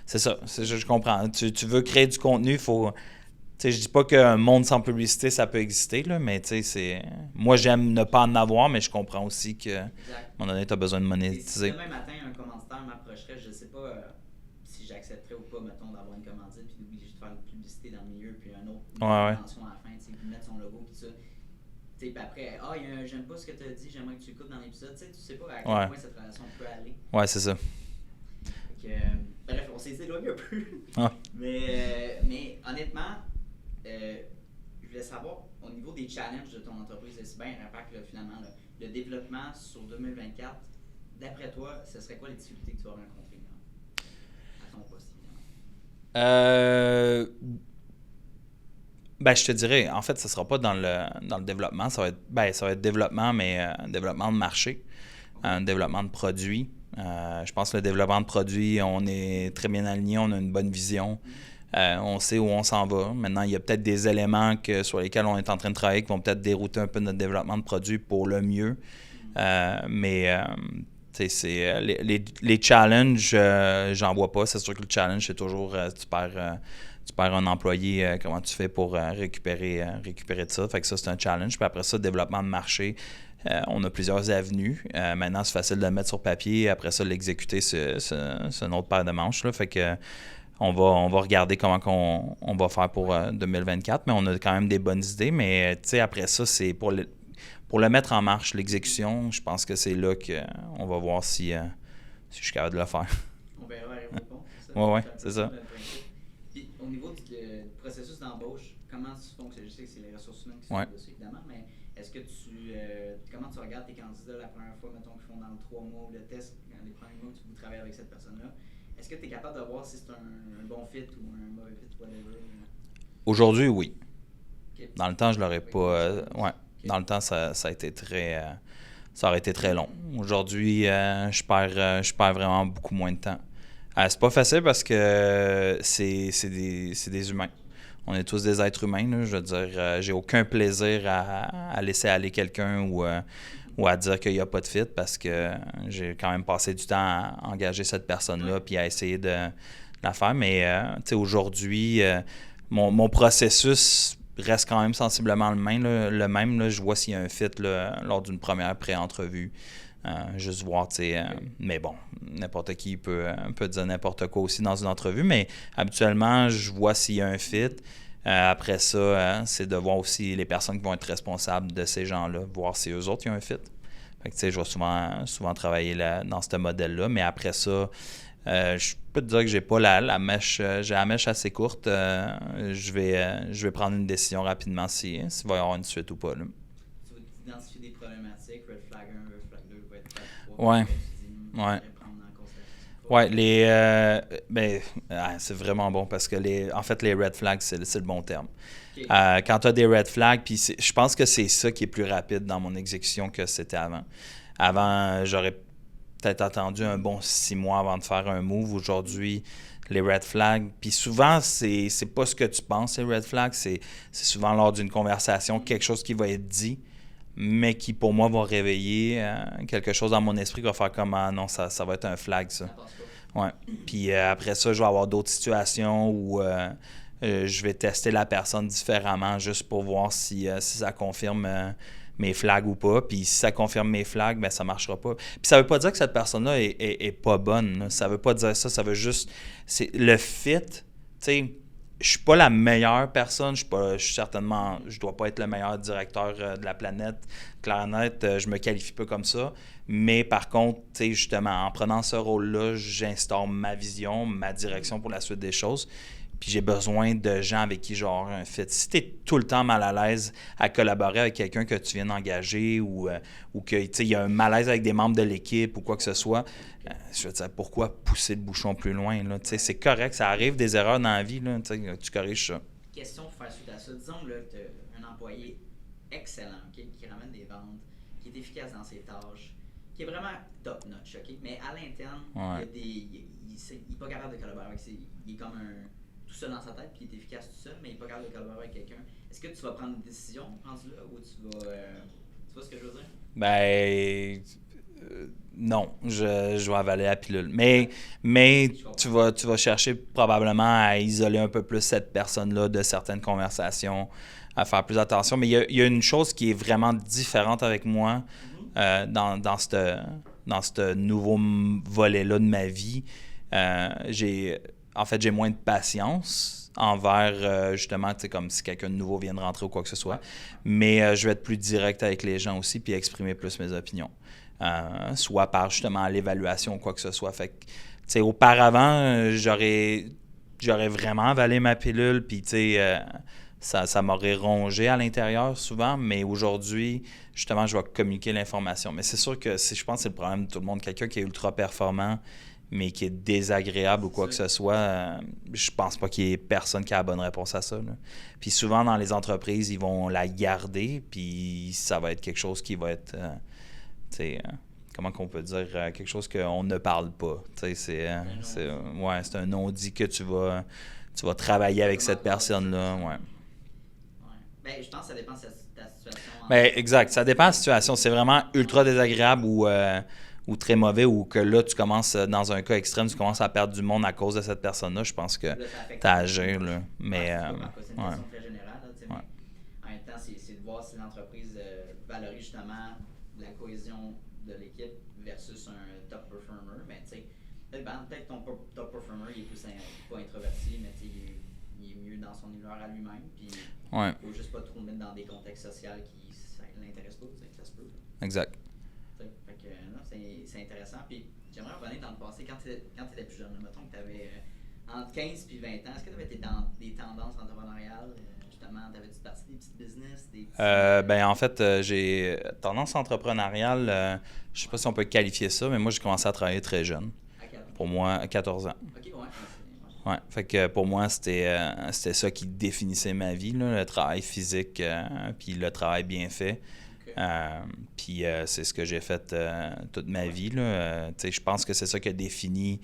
S2: c'est ça. Je comprends. Tu veux créer du contenu, il faut... Je dis pas qu'un monde sans publicité, ça peut exister, là, mais moi, j'aime ne pas en avoir, mais je comprends aussi qu'à un moment donné, tu as besoin de monétiser.
S3: Si demain matin, un commanditaire m'approcherait, je sais pas si j'accepterais ou pas, mettons, d'avoir une commandite, puis d'obliger de faire une publicité dans le milieu, puis un autre mention à la fin, puis mettre son logo, puis ça. Puis après, j'aime pas ce que tu as dit, j'aimerais que tu écoutes dans l'épisode. Tu sais pas à quel point cette relation peut aller.
S2: Ouais, c'est ça.
S3: Bref, on s'est éloigné un peu. Mais honnêtement, je voulais savoir, au niveau des challenges de ton entreprise de Cyber Impact, finalement, le développement sur 2024, d'après toi, ce serait quoi les difficultés que tu vas rencontrer à ton poste, évidemment?
S2: Ben, je te dirais, en fait, ce ne sera pas dans le développement. Ça va être développement, mais développement de marché, développement de produits. Je pense que le développement de produits, on est très bien aligné, on a une bonne vision. On sait où on s'en va. Maintenant, il y a peut-être des éléments sur lesquels on est en train de travailler qui vont peut-être dérouter un peu notre développement de produits pour le mieux. Les challenges, j'en vois pas. C'est sûr que le challenge, c'est toujours tu perds un employé, comment tu fais pour récupérer de ça. Fait que ça, c'est un challenge. Puis après ça, développement de marché, on a plusieurs avenues. Maintenant, c'est facile de le mettre sur papier. Après ça, l'exécuter, c'est une autre paire de manches. Là. Fait que on va regarder comment on va faire pour 2024, mais on a quand même des bonnes idées. Mais après ça, c'est pour pour le mettre en marche, l'exécution, je pense que c'est là qu'on va voir si je suis capable de le faire.
S3: On verra à Réponse, c'est ça?
S2: Ouais, c'est ça.
S3: Puis au niveau du processus d'embauche, comment tu fonctionnes? Je sais que c'est les ressources humaines qui sont dessus, évidemment, mais est-ce que comment tu regardes tes candidats la première fois, mettons, qu'ils font dans le 3 mois de test, les premiers mois que vous travaillez avec cette personne-là? Est-ce que tu es capable de voir si c'est un bon fit ou un mauvais fit, whatever?
S2: Aujourd'hui, oui.
S3: Okay.
S2: Dans le temps, je l'aurais pas. Ouais. Okay. Dans le temps, ça a été très. Ça aurait été très long. Aujourd'hui, je perds vraiment beaucoup moins de temps. C'est pas facile parce que c'est des humains. On est tous des êtres humains. Là. Je veux dire, j'ai aucun plaisir à laisser aller quelqu'un ou à dire qu'il n'y a pas de fit parce que j'ai quand même passé du temps à engager cette personne-là puis à essayer de la faire. Mais aujourd'hui, mon processus reste quand même sensiblement le même. Là, je vois s'il y a un fit là, lors d'une première pré-entrevue. Juste voir, mais bon, n'importe qui peut dire n'importe quoi aussi dans une entrevue, mais habituellement, je vois s'il y a un fit. Après ça, c'est de voir aussi les personnes qui vont être responsables de ces gens-là, voir si eux autres, il y a un fit. Fait que, je vais souvent travailler dans ce modèle-là, mais après ça, je peux te dire que j'ai pas la mèche, j'ai la mèche assez courte. Je vais prendre une décision rapidement s'il va y avoir une suite ou pas. Là.
S3: Tu vas identifier des problématiques, red flag 1, red flag 2, red flag 3.
S2: C'est vraiment bon parce que les red flags, c'est le bon terme.
S3: Okay.
S2: Quand tu as des red flags, puis je pense que c'est ça qui est plus rapide dans mon exécution que c'était avant. Avant, j'aurais peut-être attendu un bon 6 mois avant de faire un move. Aujourd'hui, les red flags, puis souvent, c'est pas ce que tu penses, les red flags, c'est souvent lors d'une conversation, quelque chose qui va être dit, mais qui, pour moi, va réveiller quelque chose dans mon esprit qui va faire comme « Ah non, ça va être un flag, ça. » Ouais. Puis après ça, je vais avoir d'autres situations où je vais tester la personne différemment juste pour voir si ça confirme mes flags ou pas. Puis si ça confirme mes flags, ben ça marchera pas. Puis ça veut pas dire que cette personne-là est pas bonne. Là. Ça veut pas dire ça. Ça veut juste... C'est le fit, tu sais... Je suis pas la meilleure personne, je dois pas être le meilleur directeur de la planète, clair et net, je me qualifie pas comme ça, mais par contre, tu sais, justement, en prenant ce rôle-là, j'instaure ma vision, ma direction pour la suite des choses, puis j'ai besoin de gens avec qui j'aurai un fit. Si tu es tout le temps mal à l'aise à collaborer avec quelqu'un que tu viens d'engager ou que il y a un malaise avec des membres de l'équipe ou quoi que ce soit, je veux dire, pourquoi pousser le bouchon plus loin? Là? C'est correct, ça arrive des erreurs dans la vie, là, tu corriges ça.
S3: Question pour faire suite à ça. Disons là, que tu as un employé excellent, okay, qui ramène des ventes, qui est efficace dans ses tâches, qui est vraiment top-notch, okay? Mais à l'interne, il n'est pas capable de collaborer avec il est comme tout seul dans sa tête, puis il est efficace tout seul, mais il n'est pas capable de collaborer avec quelqu'un. Est-ce que tu vas prendre une décision rendu là, ou tu vois ce que je veux dire?
S2: Ben... non, je vais avaler la pilule. Mais tu vas chercher probablement à isoler un peu plus cette personne-là de certaines conversations, à faire plus attention. Mais il y a une chose qui est vraiment différente avec moi dans ce nouveau volet-là de ma vie. J'ai moins de patience envers, justement, tu sais, comme si quelqu'un de nouveau vient de rentrer ou quoi que ce soit. Mais je vais être plus direct avec les gens aussi puis exprimer plus mes opinions. Soit par, justement, l'évaluation ou quoi que ce soit. Fait que, tu sais, auparavant, j'aurais vraiment avalé ma pilule puis, tu sais, ça m'aurait rongé à l'intérieur souvent, mais aujourd'hui, justement, je vais communiquer l'information. Mais c'est sûr que je pense que c'est le problème de tout le monde. Quelqu'un qui est ultra performant, mais qui est désagréable ou quoi que ce soit, je pense pas qu'il y ait personne qui a la bonne réponse à ça. Là. Puis souvent, dans les entreprises, ils vont la garder, puis ça va être quelque chose qui va être, comment qu'on peut dire, quelque chose qu'on ne parle pas. C'est un non-dit que tu vas travailler avec cette personne-là. Ouais.
S3: Ben, je pense que ça dépend de ta situation.
S2: Ben, exact, ça dépend de la situation. C'est vraiment ultra désagréable ou très mauvais, ou que là, tu commences, dans un cas extrême, tu commences à perdre du monde à cause de cette personne-là, je pense que tu as à agir. Là. Mais,
S3: c'est une question très générale. Là, mais en même temps, c'est de voir si l'entreprise valorise justement la cohésion de l'équipe versus un top performer. Mais tu sais, peut-être ton top performer, il est plus pas introverti, mais il est mieux dans son univers à lui-même. Puis il ne faut juste pas trop le mettre dans des contextes sociaux qui l'intéresse pas, ça se peut.
S2: Exact.
S3: Fait que, non, c'est intéressant. Puis j'aimerais revenir dans le passé, quand tu étais plus jeune, mettons que tu avais entre 15 et 20 ans, est-ce que tu avais des tendances entrepreneuriales? Justement, t'avais-tu parti des petites business?
S2: En fait, j'ai tendance entrepreneuriale, je sais pas si on peut qualifier ça, mais moi, j'ai commencé à travailler très jeune.
S3: À quel âge?
S2: Pour moi, à 14 ans.
S3: OK, ouais.
S2: Ouais, fait que pour moi, c'était ça qui définissait ma vie, là, le travail physique, puis le travail bien fait.
S3: Okay.
S2: Puis c'est ce que j'ai fait toute ma vie. Je pense que c'est ça qui a défini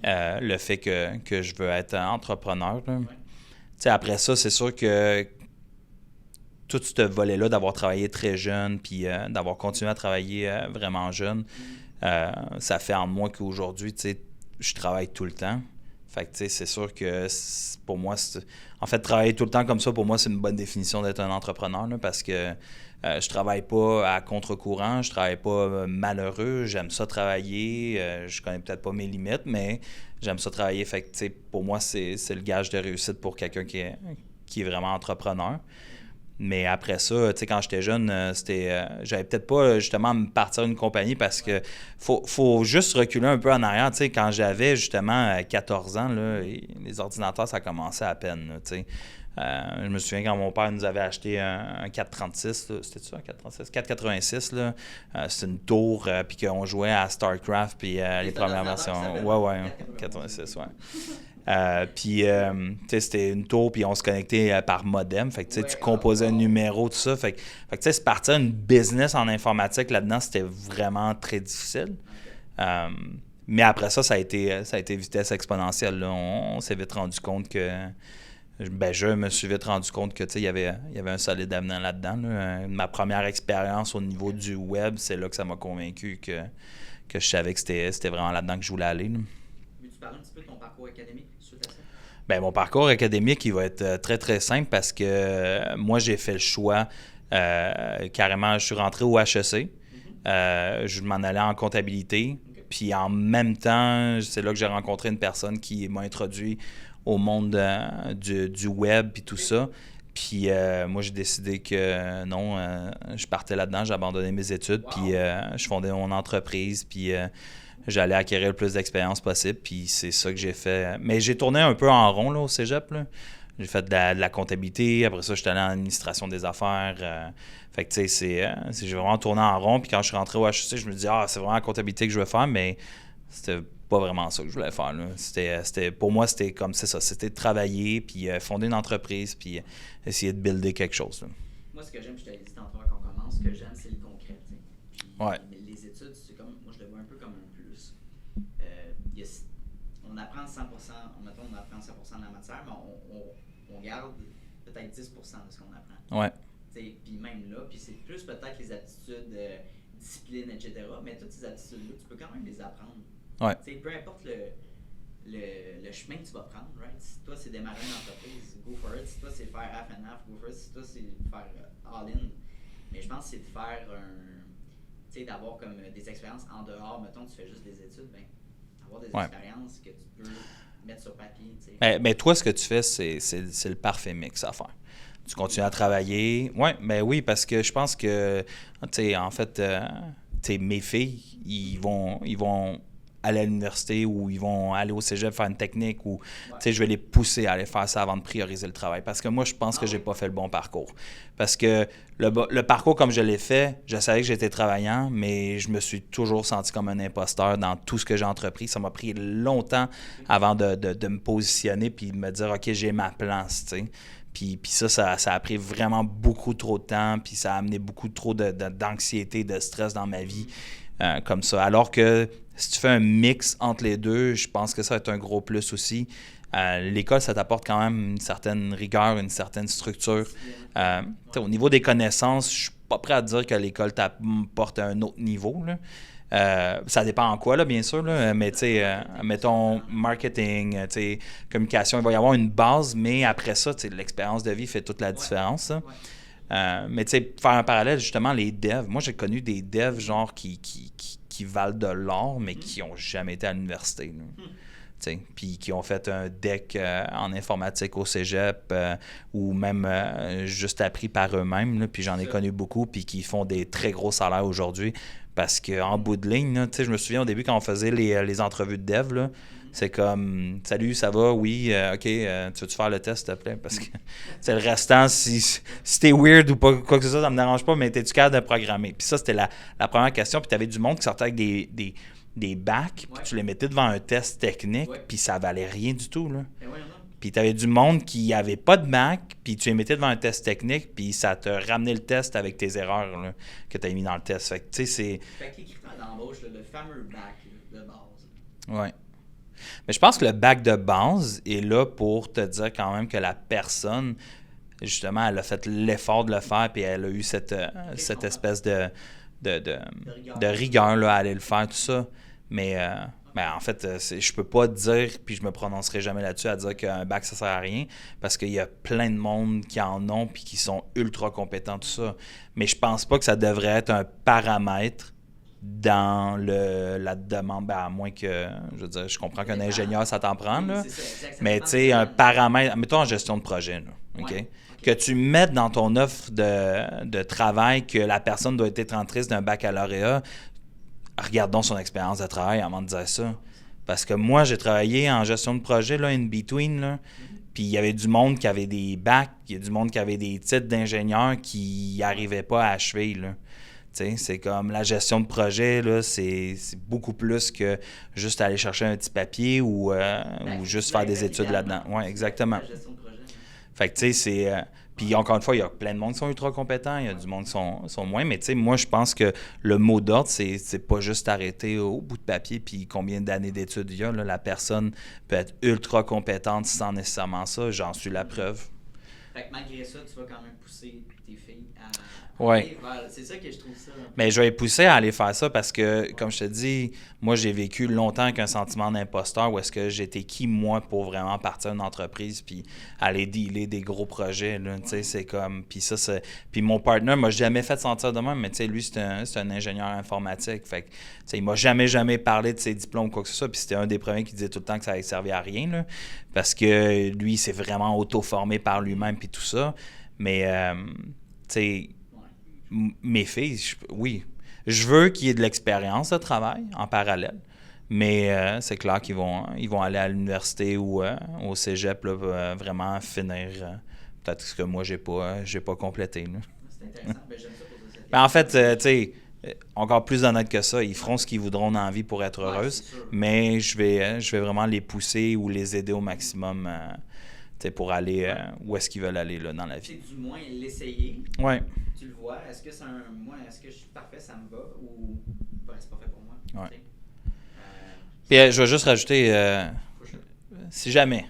S2: le fait que je veux être entrepreneur. Là. Ouais. Après ça, c'est sûr que tout ce volet-là, d'avoir travaillé très jeune, puis d'avoir continué à travailler vraiment jeune, ça fait en moi qu'aujourd'hui, je travaille tout le temps. Fait que, c'est sûr que pour moi, en fait, travailler tout le temps comme ça, pour moi, c'est une bonne définition d'être un entrepreneur, là, parce que je travaille pas à contre-courant, je travaille pas malheureux, j'aime ça travailler, je connais peut-être pas mes limites, mais j'aime ça travailler. Fait que, pour moi, c'est le gage de réussite pour quelqu'un qui est vraiment entrepreneur. Mais après ça, quand j'étais jeune, j'avais peut-être pas justement à me partir d'une compagnie parce que faut juste reculer un peu en arrière. Quand j'avais justement 14 ans, là, les ordinateurs, ça commençait à peine. Je me souviens quand mon père nous avait acheté un 436, c'était ça, un 436? 486, là. C'était une tour, puis qu'on jouait à StarCraft, puis les premières versions. Ouais, 486, ouais. Puis, c'était une tour, puis on se connectait par modem. Fait que, tu composais un numéro, tout ça. Fait que c'est partir une business en informatique là-dedans, c'était vraiment très difficile. Mais après ça, ça a été vitesse exponentielle. Là. On s'est vite rendu compte que... je me suis vite rendu compte que, il y avait un solide avenir là-dedans. Là. Ma première expérience au niveau du web, c'est là que ça m'a convaincu que je savais que c'était vraiment là-dedans que je voulais aller. Là.
S3: Veux-tu parler un petit peu de ton parcours académique suite à ça?
S2: Mon parcours académique, il va être très, très simple parce que moi, j'ai fait le choix carrément, je suis rentré au HEC. Je m'en allais en comptabilité. Okay. Puis en même temps, c'est là que j'ai rencontré une personne qui m'a introduit au monde du web puis tout ça. Puis moi, j'ai décidé que non, je partais là-dedans, j'ai abandonné mes études, puis je fondais mon entreprise, puis j'allais acquérir le plus d'expérience possible, puis c'est ça que j'ai fait. Mais j'ai tourné un peu en rond là, au cégep. Là. J'ai fait de la comptabilité, après ça, j'étais allé en administration des affaires. Fait que, tu sais, j'ai vraiment tourné en rond, puis quand je suis rentré au HEC, je me dis c'est vraiment la comptabilité que je veux faire, mais c'était pas vraiment ça que je voulais faire. Là. Pour moi, c'était comme c'est ça. C'était de travailler, puis fonder une entreprise, puis essayer de builder quelque chose. Là.
S3: Moi, ce que j'aime, je te l'ai dit tantôt qu'on commence, ce que j'aime, c'est le concret. Puis,
S2: ouais.
S3: Les études, c'est comme, moi, je le vois un peu comme un plus. On apprend 100%, mettons, on apprend 100% de la matière, mais on garde peut-être 10% de ce qu'on apprend.
S2: Ouais.
S3: Puis même là, puis c'est plus peut-être les aptitudes, discipline, etc. Mais toutes ces aptitudes-là, tu peux quand même les apprendre.
S2: Ouais.
S3: Peu importe le chemin que tu vas prendre, right? Si toi, c'est démarrer une entreprise, go for it. Si toi, c'est faire half and half, go for it. Si toi, c'est faire all-in. Mais je pense que c'est de faire d'avoir comme des expériences en dehors. Mettons, tu fais juste des études, avoir des expériences que tu peux mettre sur papier.
S2: Mais toi, ce que tu fais, c'est le parfait mix à faire. Tu continues à travailler. Oui, parce que je pense que, en fait, mes filles, ils vont aller à l'université ou ils vont aller au cégep faire une technique ou je vais les pousser à aller faire ça avant de prioriser le travail. Parce que moi, je pense que j'ai pas fait le bon parcours. Parce que le parcours comme je l'ai fait, je savais que j'étais travaillant, mais je me suis toujours senti comme un imposteur dans tout ce que j'ai entrepris. Ça m'a pris longtemps avant de me positionner puis de me dire « OK, j'ai ma place », tu sais. Puis ça a pris vraiment beaucoup trop de temps, puis ça a amené beaucoup trop d'anxiété, de stress dans ma vie, comme ça. Alors que si tu fais un mix entre les deux, je pense que ça va être un gros plus aussi. L'école, ça t'apporte quand même une certaine rigueur, une certaine structure. Au niveau des connaissances, je suis pas prêt à dire que l'école t'apporte à un autre niveau, là. Ça dépend en quoi, là, bien sûr, là, mais mettons marketing, communication, il va y avoir une base, mais après ça, l'expérience de vie fait toute la différence. Mais faire un parallèle, justement, les devs, moi j'ai connu des devs genre qui valent de l'or, mais qui n'ont jamais été à l'université. puis qui ont fait un deck en informatique au cégep ou même juste appris par eux-mêmes. Là, puis j'en ai connu beaucoup, puis qui font des très gros salaires aujourd'hui. Parce qu'en bout de ligne, là, je me souviens au début quand on faisait les entrevues de dev, là, c'est comme « Salut, ça va? Oui, OK, tu veux-tu faire le test, s'il te plaît? » Parce que le restant, si t'es weird ou pas, quoi que ce soit, ça me dérange pas, mais t'es-tu capable de programmer? Puis ça, c'était la première question. Puis t'avais du monde qui sortait avec des bacs, puis tu les mettais devant un test technique, puis ça valait rien du tout, là. Puis tu avais du monde qui n'avait pas de bac, puis tu les mettais devant un test technique, puis ça te ramenait le test avec tes erreurs là, que tu as mis dans le test. Fait que, tu sais, c'est...
S3: Fait que les critères d'embauche, le fameux bac de base.
S2: Oui. Mais je pense que le bac de base est là pour te dire quand même que la personne, justement, elle a fait l'effort de le faire, puis elle a eu cette espèce de rigueur là, à aller le faire, tout ça. Mais en fait, je peux pas dire, puis je me prononcerai jamais là-dessus, à dire qu'un bac, ça sert à rien, parce qu'il y a plein de monde qui en ont, puis qui sont ultra compétents, tout ça. Mais je pense pas que ça devrait être un paramètre dans la demande, à moins que, je veux dire, je comprends qu'un ingénieur, ça t'en prend, là. Mais tu sais, un paramètre, mettons en gestion de projet, là, OK? Que tu mettes dans ton offre de travail que la personne doit être détentrice d'un baccalauréat, regardons son expérience de travail avant de dire ça. Parce que moi, j'ai travaillé en gestion de projet, là, in between, là, puis il y avait du monde qui avait des bacs, il y a du monde qui avait des titres d'ingénieur qui n'arrivaient pas à achever, là. T'sais, c'est comme la gestion de projet, là, c'est beaucoup plus que juste aller chercher un petit papier ou juste faire des études là-dedans. Oui, exactement. Fait que, tu sais, c'est... puis encore une fois, il y a plein de monde qui sont ultra compétents, il y a du monde qui sont moins, mais tu sais, moi, je pense que le mot d'ordre, c'est pas juste arrêter au bout de papier puis combien d'années d'études il y a. Là, la personne peut être ultra compétente sans nécessairement ça, j'en suis la preuve.
S3: Fait que malgré ça, tu vas quand même pousser tes filles à...
S2: Ouais.
S3: C'est ça que je trouve ça.
S2: Mais je vais les pousser à aller faire ça parce que, comme je te dis, moi, j'ai vécu longtemps avec un sentiment d'imposteur où est-ce que j'étais qui, moi, pour vraiment partir d'une entreprise puis aller dealer des gros projets, là, tu sais, c'est comme... Puis ça, c'est... Puis mon partner m'a jamais fait sentir de même, mais tu sais, lui, c'est un ingénieur informatique, fait que, tu sais, il m'a jamais parlé de ses diplômes ou quoi que ce soit, puis c'était un des premiers qui disait tout le temps que ça allait servir à rien, là, parce que lui, il s'est vraiment auto-formé par lui-même puis tout ça, mais, tu sais... Mes filles, oui. Je veux qu'il y ait de l'expérience de travail en parallèle, mais c'est clair qu'ils vont aller à l'université ou au cégep là, vraiment finir peut-être ce que moi j'ai pas complété. Là.
S3: C'est intéressant. Ben, j'aime ça pour cette
S2: En fait, tu sais, encore plus honnête que ça, ils feront ce qu'ils voudront dans la vie pour être heureuses, mais je vais vraiment les pousser ou les aider au maximum pour aller où est-ce qu'ils veulent aller là, dans la vie.
S3: C'est du moins l'essayer.
S2: Ouais.
S3: Tu le vois, est-ce que c'est est-ce que je suis parfait, ça me va, ou c'est pas fait pour moi?
S2: Ouais. Puis je vais juste rajouter, si jamais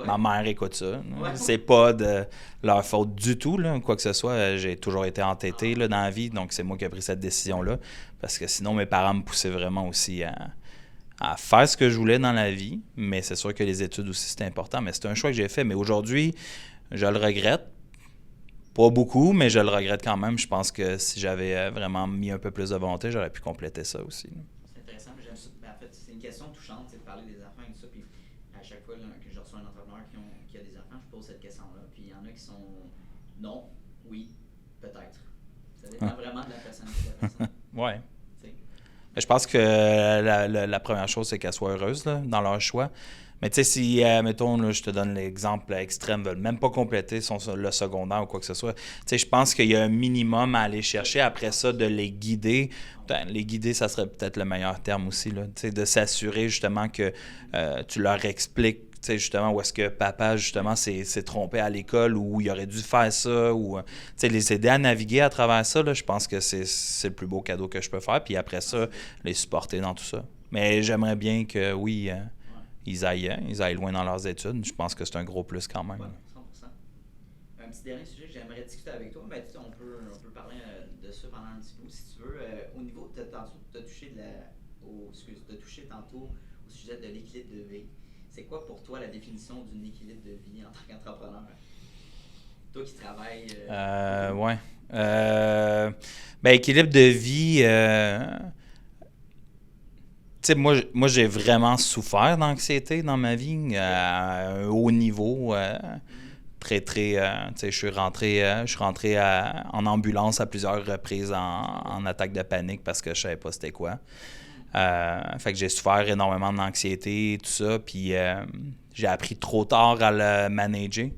S2: ma mère écoute ça, c'est pas de leur faute du tout, là, quoi que ce soit. J'ai toujours été entêté là, dans la vie, donc c'est moi qui ai pris cette décision-là, parce que sinon mes parents me poussaient vraiment aussi à faire ce que je voulais dans la vie, mais c'est sûr que les études aussi, c'était important, mais c'est un choix que j'ai fait. Mais aujourd'hui, je le regrette. Pas beaucoup, mais je le regrette quand même. Je pense que si j'avais vraiment mis un peu plus de volonté, j'aurais pu compléter ça aussi.
S3: C'est intéressant, mais j'aime ça. Ben, en fait, c'est une question touchante, c'est de parler des enfants et tout ça. Puis à chaque fois là, que je reçois un entrepreneur qui a des enfants, je pose cette question-là. Puis il y en a qui sont non, oui, peut-être. Ça dépend vraiment de la personnalité de la personne.
S2: Ouais. Je pense que la première chose, c'est qu'elles soient heureuses là, dans leur choix. Mais tu sais, si, mettons, là, je te donne l'exemple extrême, ne veulent même pas compléter le secondaire ou quoi que ce soit, tu sais, je pense qu'il y a un minimum à aller chercher. Après ça, de les guider. Les guider, ça serait peut-être le meilleur terme aussi, là, tu sais, de s'assurer justement que tu leur expliques, tu sais, justement, où est-ce que papa, justement, s'est trompé à l'école ou il aurait dû faire ça, ou, tu sais, les aider à naviguer à travers ça, là, je pense que c'est le plus beau cadeau que je peux faire. Puis après ça, les supporter dans tout ça. Mais j'aimerais bien que, oui... Ils aillent loin dans leurs études. Je pense que c'est un gros plus quand même.
S3: Ouais, 100%. Un petit dernier sujet que j'aimerais discuter avec toi, ben, on peut parler de ça pendant un petit bout si tu veux. Au niveau, tu as touché tantôt au sujet de l'équilibre de vie. C'est quoi pour toi la définition d'un équilibre de vie en tant qu'entrepreneur? Toi qui travailles...
S2: Ben, équilibre de vie... sais, moi, j'ai vraiment souffert d'anxiété dans ma vie, à un haut niveau. Très, très. Tu sais, je suis rentré en ambulance à plusieurs reprises en attaque de panique parce que je savais pas c'était quoi. Fait que j'ai souffert énormément d'anxiété, tout ça, puis j'ai appris trop tard à le manager.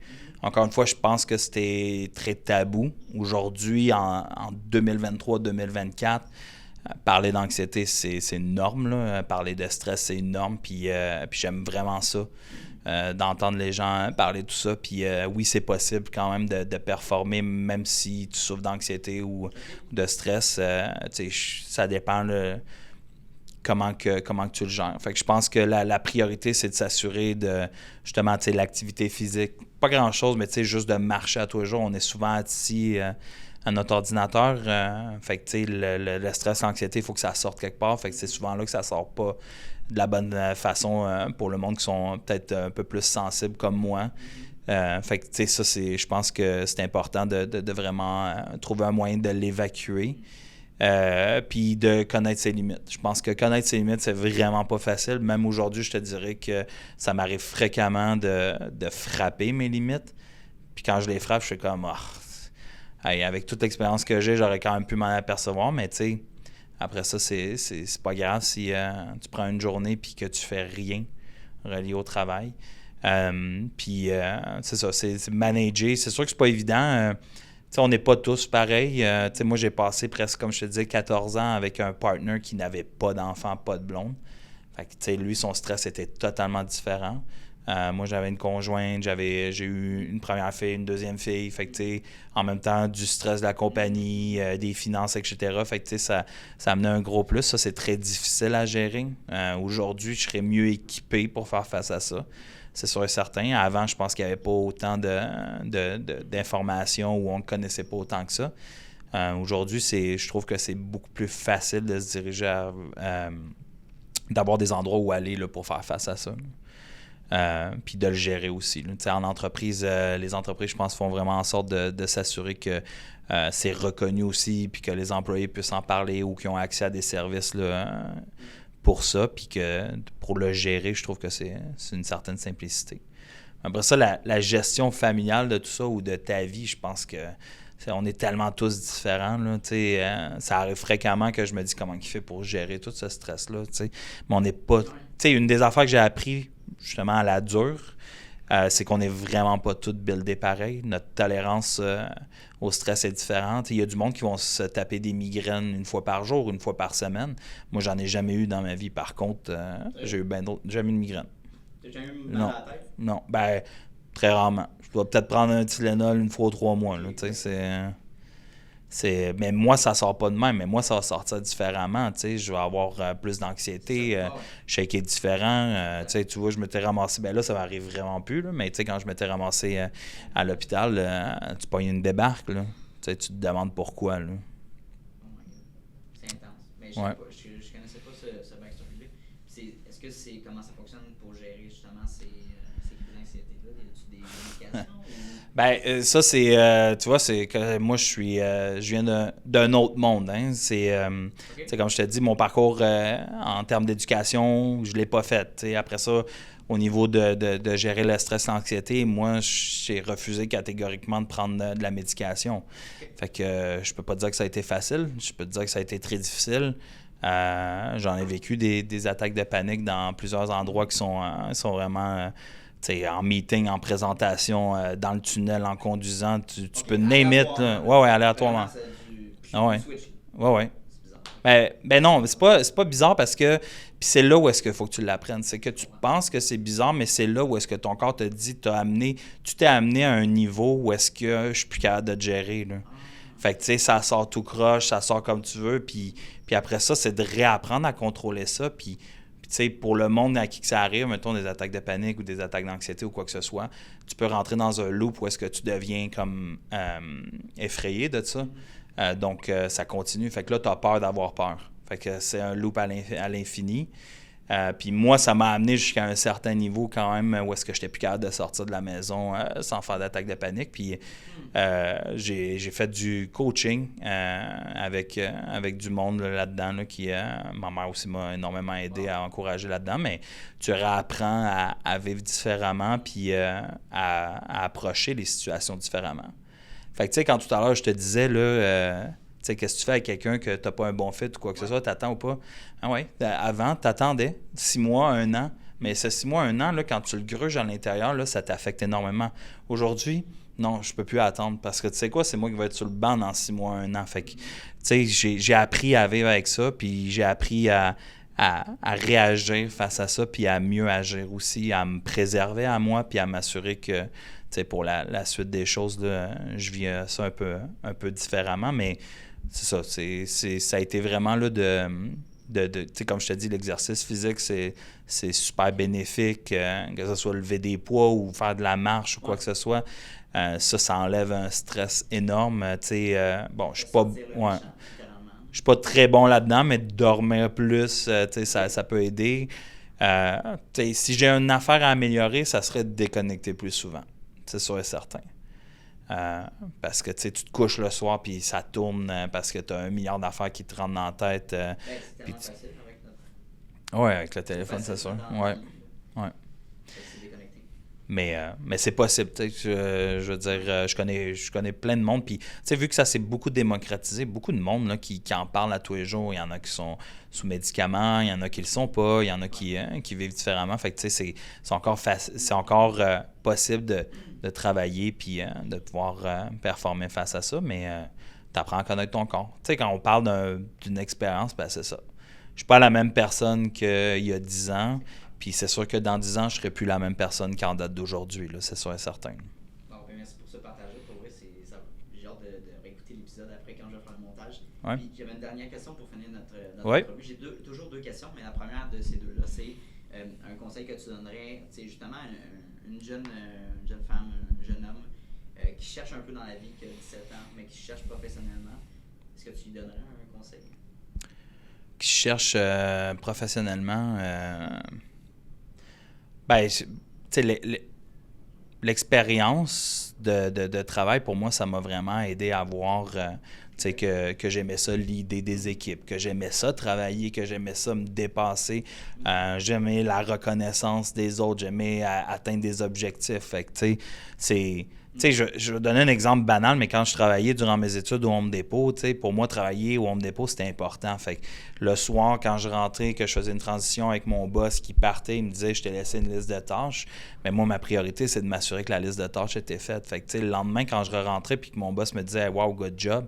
S2: Encore une fois, je pense que c'était très tabou. Aujourd'hui, en 2023-2024, parler d'anxiété, c'est une norme, là. Parler de stress, c'est une norme, puis j'aime vraiment ça. D'entendre les gens parler de tout ça. Puis oui, c'est possible quand même de performer, même si tu souffres d'anxiété ou de stress. Ça dépend comment que tu le gères. Fait que je pense que la priorité, c'est de s'assurer de, justement, l'activité physique. Pas grand-chose, mais juste de marcher à tous les jours. On est souvent assis à notre ordinateur. Fait que le stress, l'anxiété, il faut que ça sorte quelque part. Fait que c'est souvent là que ça sort pas de la bonne façon pour le monde qui sont peut-être un peu plus sensibles comme moi. Fait que, ça, je pense que c'est important de vraiment trouver un moyen de l'évacuer. Puis de connaître ses limites. Je pense que connaître ses limites, c'est vraiment pas facile. Même aujourd'hui, je te dirais que ça m'arrive fréquemment de frapper mes limites. Puis quand je les frappe, je suis comme, avec toute l'expérience que j'ai, j'aurais quand même pu m'en apercevoir. Mais tu sais, après ça, c'est pas grave si tu prends une journée puis que tu fais rien relié au travail. Puis c'est ça, c'est manager. C'est sûr que c'est pas évident. On n'est pas tous pareils. Moi, j'ai passé presque, comme je te disais, 14 ans avec un partner qui n'avait pas d'enfant, pas de blonde. Fait que, lui, son stress était totalement différent. Moi, j'avais une conjointe, j'ai eu une première fille, une deuxième fille. Fait que, en même temps, du stress de la compagnie, des finances, etc. Fait que, ça amenait un gros plus. Ça, c'est très difficile à gérer. Aujourd'hui, je serais mieux équipé pour faire face à ça. C'est sûr et certain. Avant, je pense qu'il n'y avait pas autant d'informations ou on ne connaissait pas autant que ça. Aujourd'hui, je trouve que c'est beaucoup plus facile de se diriger d'avoir des endroits où aller là, pour faire face à ça. Puis de le gérer aussi. En entreprise, les entreprises, je pense, font vraiment en sorte de s'assurer que c'est reconnu aussi, puis que les employés puissent en parler ou qu'ils ont accès à des services là, pour ça, puis que pour le gérer, je trouve que c'est une certaine simplicité. Après ça, la gestion familiale de tout ça ou de ta vie, je pense que on est tellement tous différents. Là, ça arrive fréquemment que je me dis comment il fait pour gérer tout ce stress-là. Mais on n'est pas... Une des affaires que j'ai appris justement à la dure, c'est qu'on n'est vraiment pas tous buildés pareil. Notre tolérance au stress est différente. Il y a du monde qui vont se taper des migraines une fois par jour, une fois par semaine. Moi, j'en ai jamais eu dans ma vie. Par contre, j'ai eu bien d'autres. Jamais eu de migraine.
S3: T'as jamais eu mal à la tête?
S2: Non. Ben, très rarement. Je dois peut-être prendre un Tylenol une fois ou 3 mois. Là, mais moi, ça sort pas de même. Mais moi, ça va sortir différemment. Je vais avoir plus d'anxiété. Je sais qu'il est différent. Tu vois, je m'étais ramassé. Ben là, ça m'arrive vraiment plus. Là, mais quand je m'étais ramassé à l'hôpital, tu pognes une débarque. Là. Tu te demandes pourquoi. Là.
S3: C'est intense. Mais je connaissais pas ce backstory-là. Est-ce que c'est comment ça fonctionne pour gérer justement ces crises d'anxiété-là? Y a-tu des médications?
S2: Ben, ça, c'est, tu vois, c'est que moi, je viens d'un autre monde. Hein. C'est comme je te dis, mon parcours en termes d'éducation, je ne l'ai pas fait. Après ça, au niveau de gérer le stress et l'anxiété, moi, j'ai refusé catégoriquement de prendre de la médication. Fait que je peux pas te dire que ça a été facile. Je peux te dire que ça a été très difficile. J'en ai vécu des attaques de panique dans plusieurs endroits qui sont vraiment... en meeting, en présentation, dans le tunnel, en conduisant, tu peux name it. Ouais, aléatoirement. Ouais. C'est bizarre. Ben non, c'est pas bizarre parce que puis c'est là où est-ce qu'il faut que tu l'apprennes. C'est que tu penses que c'est bizarre, mais c'est là où est-ce que ton corps te dit tu t'es amené à un niveau où est-ce que je suis plus capable de te gérer. Là. Fait que ça sort tout croche, ça sort comme tu veux, puis après ça, c'est de réapprendre à contrôler ça, puis pour le monde à qui que ça arrive, mettons des attaques de panique ou des attaques d'anxiété ou quoi que ce soit, tu peux rentrer dans un loop où est-ce que tu deviens comme effrayé de ça. Donc, ça continue. Fait que là, tu as peur d'avoir peur. Fait que c'est un loop à l'infini. Puis moi, ça m'a amené jusqu'à un certain niveau quand même où est-ce que j'étais plus capable de sortir de la maison sans faire d'attaque de panique. Puis j'ai fait du coaching avec du monde là-dedans, qui ma mère aussi m'a énormément aidé à encourager là-dedans. Mais tu réapprends à vivre différemment puis à approcher les situations différemment. Fait que tu sais, quand tout à l'heure je te disais, là, tu sais, qu'est-ce que tu fais avec quelqu'un que tu n'as pas un bon fit ou quoi que ce soit, t'attends ou pas? Ah ouais, avant, t'attendais 6 mois, 1 an, mais ce 6 mois, 1 an, là, quand tu le gruges à l'intérieur, là, ça t'affecte énormément. Aujourd'hui, non, je peux plus attendre parce que tu sais quoi, c'est moi qui vais être sur le banc dans 6 mois, 1 an. Fait que, tu sais, j'ai appris à vivre avec ça, puis j'ai appris à réagir face à ça, puis à mieux agir aussi, à me préserver à moi, puis à m'assurer que, tu sais, pour la suite des choses, là, je vis ça un peu différemment, mais c'est ça, ça a été vraiment là tu sais, comme je te dis, l'exercice physique, c'est super bénéfique, que ce soit lever des poids ou faire de la marche ou quoi que ce soit. Ça enlève un stress énorme. Tu sais, bon, je suis pas très bon là-dedans, mais dormir plus, tu sais, ça peut aider. Tu sais, si j'ai une affaire à améliorer, ça serait de déconnecter plus souvent. C'est sûr et certain. Parce que tu te couches le soir puis ça tourne parce que tu as 1 milliard d'affaires qui te rentrent dans la tête.
S3: C'est tellement facile avec notre...
S2: Oui, avec le téléphone, c'est sûr. Ouais.
S3: C'est déconnecté.
S2: Mais c'est possible. Je veux dire, je connais plein de monde. Puis, vu que ça s'est beaucoup démocratisé, beaucoup de monde là, qui en parle à tous les jours. Il y en a qui sont sous médicaments, il y en a qui le sont pas, il y en a qui vivent différemment. Fait que c'est encore possible de travailler puis de pouvoir performer face à ça. Mais tu apprends à connaître ton corps. Tu sais, quand on parle d'une expérience, ben c'est ça. Je suis pas la même personne qu'il y a 10 ans. Puis c'est sûr que dans 10 ans, je ne serai plus la même personne qu'en date d'aujourd'hui, là, c'est sûr et certain.
S3: Bon, ben merci pour ce partage. Pour vrai, j'ai hâte de réécouter l'épisode après quand je vais faire le montage.
S2: Ouais.
S3: Puis j'avais une dernière question pour finir notre
S2: ouais.
S3: entrevue. J'ai toujours 2 questions, mais la première de ces 2-là, c'est un conseil que tu donnerais, justement, une jeune femme, un jeune homme qui cherche un peu dans la vie, qui a 17 ans, mais qui cherche professionnellement. Est-ce que tu lui donnerais un conseil?
S2: Qui cherche professionnellement... Ben, tu sais, l'expérience de travail, pour moi, ça m'a vraiment aidé à voir tu sais, que j'aimais ça, l'idée des équipes, que j'aimais ça travailler, que j'aimais ça me dépasser, j'aimais la reconnaissance des autres, j'aimais atteindre des objectifs. Fait que, tu sais, je vais donner un exemple banal, mais quand je travaillais durant mes études au Home Depot, pour moi, travailler au Home Depot, c'était important. Fait que le soir, quand je rentrais, que je faisais une transition avec mon boss qui partait, il me disait « je t'ai laissé une liste de tâches », mais moi, ma priorité, c'est de m'assurer que la liste de tâches était faite. Fait que le lendemain, quand je rentrais puis que mon boss me disait « wow, good job »,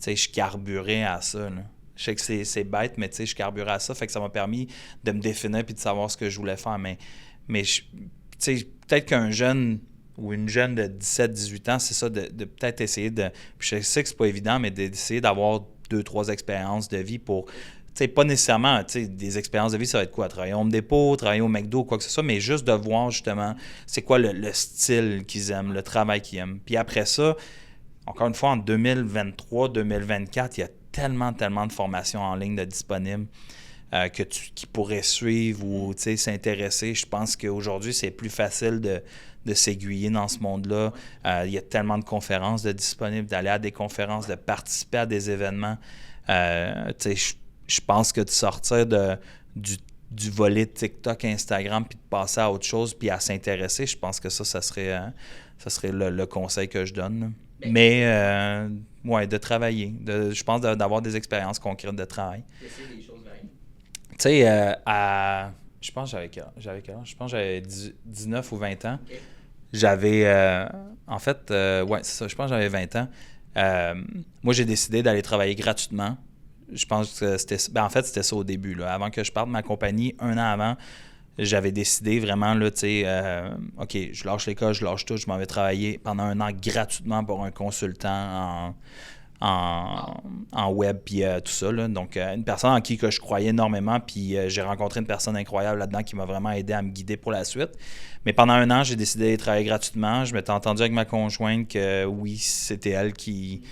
S2: je carburais à ça, là. Je sais que c'est bête, mais je carburais à ça. Fait que ça m'a permis de me définir puis de savoir ce que je voulais faire. Mais peut-être qu'un jeune... ou une jeune de 17-18 ans, c'est ça, de peut-être essayer de... Puis je sais que c'est pas évident, mais d'essayer d'avoir 2-3 expériences de vie pour... Tu sais, pas nécessairement, tu sais, des expériences de vie, ça va être quoi? Travailler au Home Depot, travailler au McDo, quoi que ce soit, mais juste de voir, justement, c'est quoi le style qu'ils aiment, le travail qu'ils aiment. Puis après ça, encore une fois, en 2023-2024, il y a tellement de formations en ligne de disponibles qui pourraient suivre ou, tu sais, s'intéresser. Je pense qu'aujourd'hui, c'est plus facile de s'aiguiller dans ce monde-là. Il y a tellement de conférences de disponibles, d'aller à des conférences, de participer à des événements. Je pense que de sortir du volet TikTok, Instagram, puis de passer à autre chose, puis à s'intéresser, je pense que ça serait le conseil que je donne, là. Mais, ouais, de travailler. Je pense d'avoir des expériences concrètes de travail.
S3: Essayer des choses variées.
S2: Tu sais, je pense que j'avais quel âge? Je pense que j'avais 19 ou 20 ans.
S3: Okay.
S2: J'avais... en fait, ouais, c'est ça. Je pense que j'avais 20 ans. Moi, j'ai décidé d'aller travailler gratuitement. Je pense que c'était... Ben, en fait, c'était ça au début, là. Avant que je parte de ma compagnie, 1 an avant, j'avais décidé vraiment, là, tu sais, OK, je lâche l'école, je lâche tout, je m'en vais travailler pendant 1 an gratuitement pour un consultant en web puis tout ça, là. Donc, une personne en qui que je croyais énormément, puis j'ai rencontré une personne incroyable là-dedans qui m'a vraiment aidé à me guider pour la suite. Mais pendant 1 an, j'ai décidé de travailler gratuitement. Je m'étais entendu avec ma conjointe que oui, c'était elle qui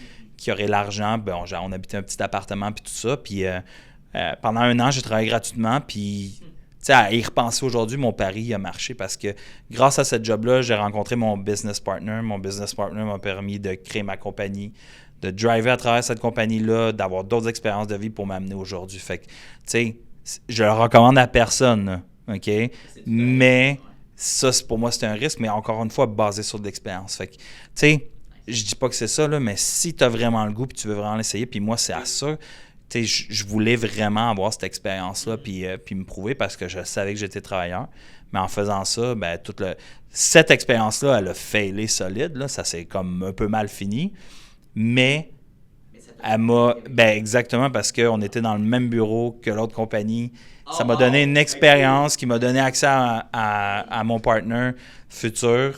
S2: aurait l'argent. Bon, on habitait un petit appartement puis tout ça. Puis pendant 1 an, j'ai travaillé gratuitement, puis... Tu sais, à y repenser aujourd'hui, mon pari il a marché parce que grâce à ce job-là, j'ai rencontré mon business partner. Mon business partner m'a permis de créer ma compagnie, de driver à travers cette compagnie-là, d'avoir d'autres expériences de vie pour m'amener aujourd'hui. Fait que, tu sais, je le recommande à personne, là, OK? Mais ça, pour moi, c'est un risque, mais encore une fois, basé sur de l'expérience. Fait que, tu sais, je dis pas que c'est ça, là, mais si tu as vraiment le goût puis tu veux vraiment l'essayer, puis moi, c'est à ça. Tu sais, je voulais vraiment avoir cette expérience-là puis me prouver parce que je savais que j'étais travailleur. Mais en faisant ça, ben cette expérience-là, elle a failé solide. Là, ça s'est comme un peu mal fini. Mais elle m'a... Ben exactement, parce qu'on était dans le même bureau que l'autre compagnie. Ça m'a donné une expérience qui m'a donné accès à mon partner futur.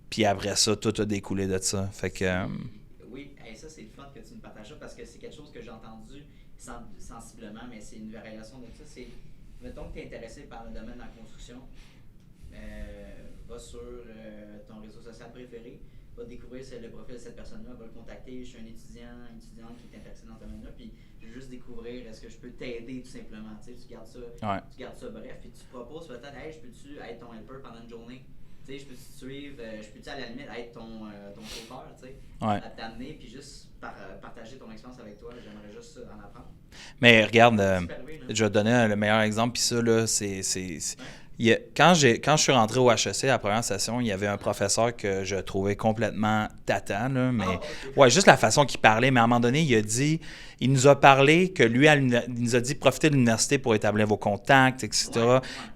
S2: Puis après ça, tout a découlé de ça. Fait que...
S3: Oui, ça c'est le fun que tu me partages ça parce que c'est quelque chose que j'ai entendu sensiblement, mais c'est une variation de ça. C'est, mettons que tu es intéressé par le domaine de la construction, va sur ton réseau social préféré, va découvrir le profil de cette personne-là, va le contacter. Je suis un étudiante qui est intéressé dans ce domaine-là, puis je veux juste découvrir est-ce que je peux t'aider tout simplement. Tu gardes ça bref, puis tu proposes peut-être, hey, je peux-tu être ton helper pendant une journée? Tu sais, je peux-tu te suivre, je peux-tu à la limite être ton chauffeur, tu sais, à t'amener, puis juste partager ton expérience avec toi. J'aimerais juste en apprendre.
S2: Mais regarde, je vais te donner le meilleur exemple, puis ça, là, quand je suis rentré au HEC, à la première session, il y avait un professeur que je trouvais complètement tatan, là, mais ouais, juste la façon qu'il parlait. Mais à un moment donné, il nous a parlé que lui, il nous a dit profitez de l'université pour établir vos contacts, etc.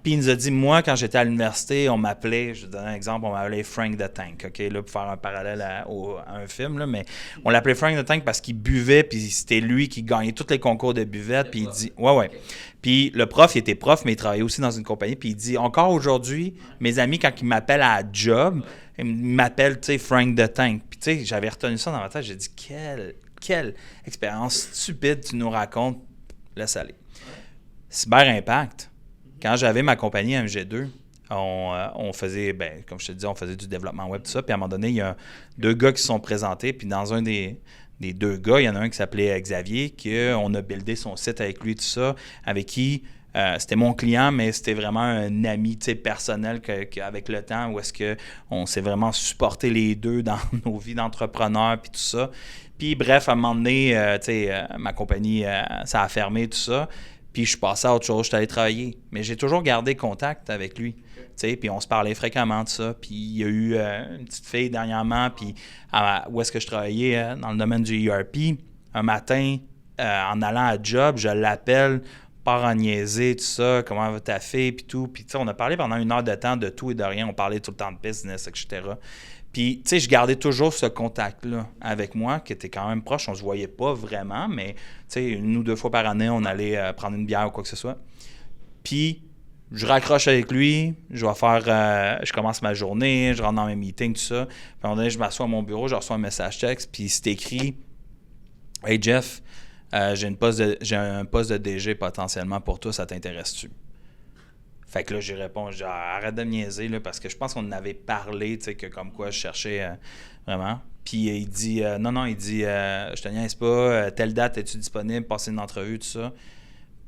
S2: Puis il nous a dit, moi, quand j'étais à l'université, on m'appelait, je vais te donner un exemple, on m'appelait Frank the Tank, OK, là, pour faire un parallèle à un film, là, mais on l'appelait Frank the Tank parce qu'il buvait, puis c'était lui qui gagnait tous les concours de buvette, puis il dit, ouais. Puis le prof, il était prof, mais il travaillait aussi dans une compagnie. Puis il dit, encore aujourd'hui, mes amis, quand ils m'appellent à la job, ils m'appellent, tu sais, Frank the Tank. Puis tu sais, j'avais retenu ça dans ma tête. J'ai dit, quelle expérience stupide tu nous racontes. Laisse aller. Cyber Impact. Quand j'avais ma compagnie MG2, on faisait, comme je te dis, on faisait du développement web, tout ça. Puis à un moment donné, il y a 2 gars qui se sont présentés. Puis dans un des 2 gars, il y en a un qui s'appelait Xavier, qu'on a buildé son site avec lui, tout ça, avec qui c'était mon client, mais c'était vraiment un ami personnel avec le temps, où est-ce qu'on s'est vraiment supporté les deux dans nos vies d'entrepreneurs, puis tout ça. Puis bref, à un moment donné, ma compagnie, ça a fermé, tout ça. Puis je suis passé à autre chose, je suis allé travailler. Mais j'ai toujours gardé contact avec lui. Puis on se parlait fréquemment de ça. Puis il y a eu une petite fille dernièrement, puis où est-ce que je travaillais dans le domaine du ERP. Un matin, en allant à job, je l'appelle, part en niaiser, tout ça, comment va ta fille, puis tout. Puis on a parlé pendant 1 heure de temps de tout et de rien. On parlait tout le temps de business, etc. Puis, tu sais, je gardais toujours ce contact-là avec moi, qui était quand même proche. On se voyait pas vraiment, mais, tu sais, 1 ou 2 fois par année, on allait prendre une bière ou quoi que ce soit. Puis, je raccroche avec lui, je commence ma journée, je rentre dans mes meetings, tout ça. Puis, à un moment donné, je m'assois à mon bureau, je reçois un message texte, puis c'est écrit « Hey Jeff, j'ai un poste de DG potentiellement pour toi, ça t'intéresse-tu? » Fait que là, j'y réponds, genre, arrête de me niaiser, là, parce que je pense qu'on en avait parlé, tu sais, que comme quoi je cherchais vraiment. Puis il dit, non, il dit, je te niaise pas, telle date, es-tu disponible, passer une entrevue, tout ça.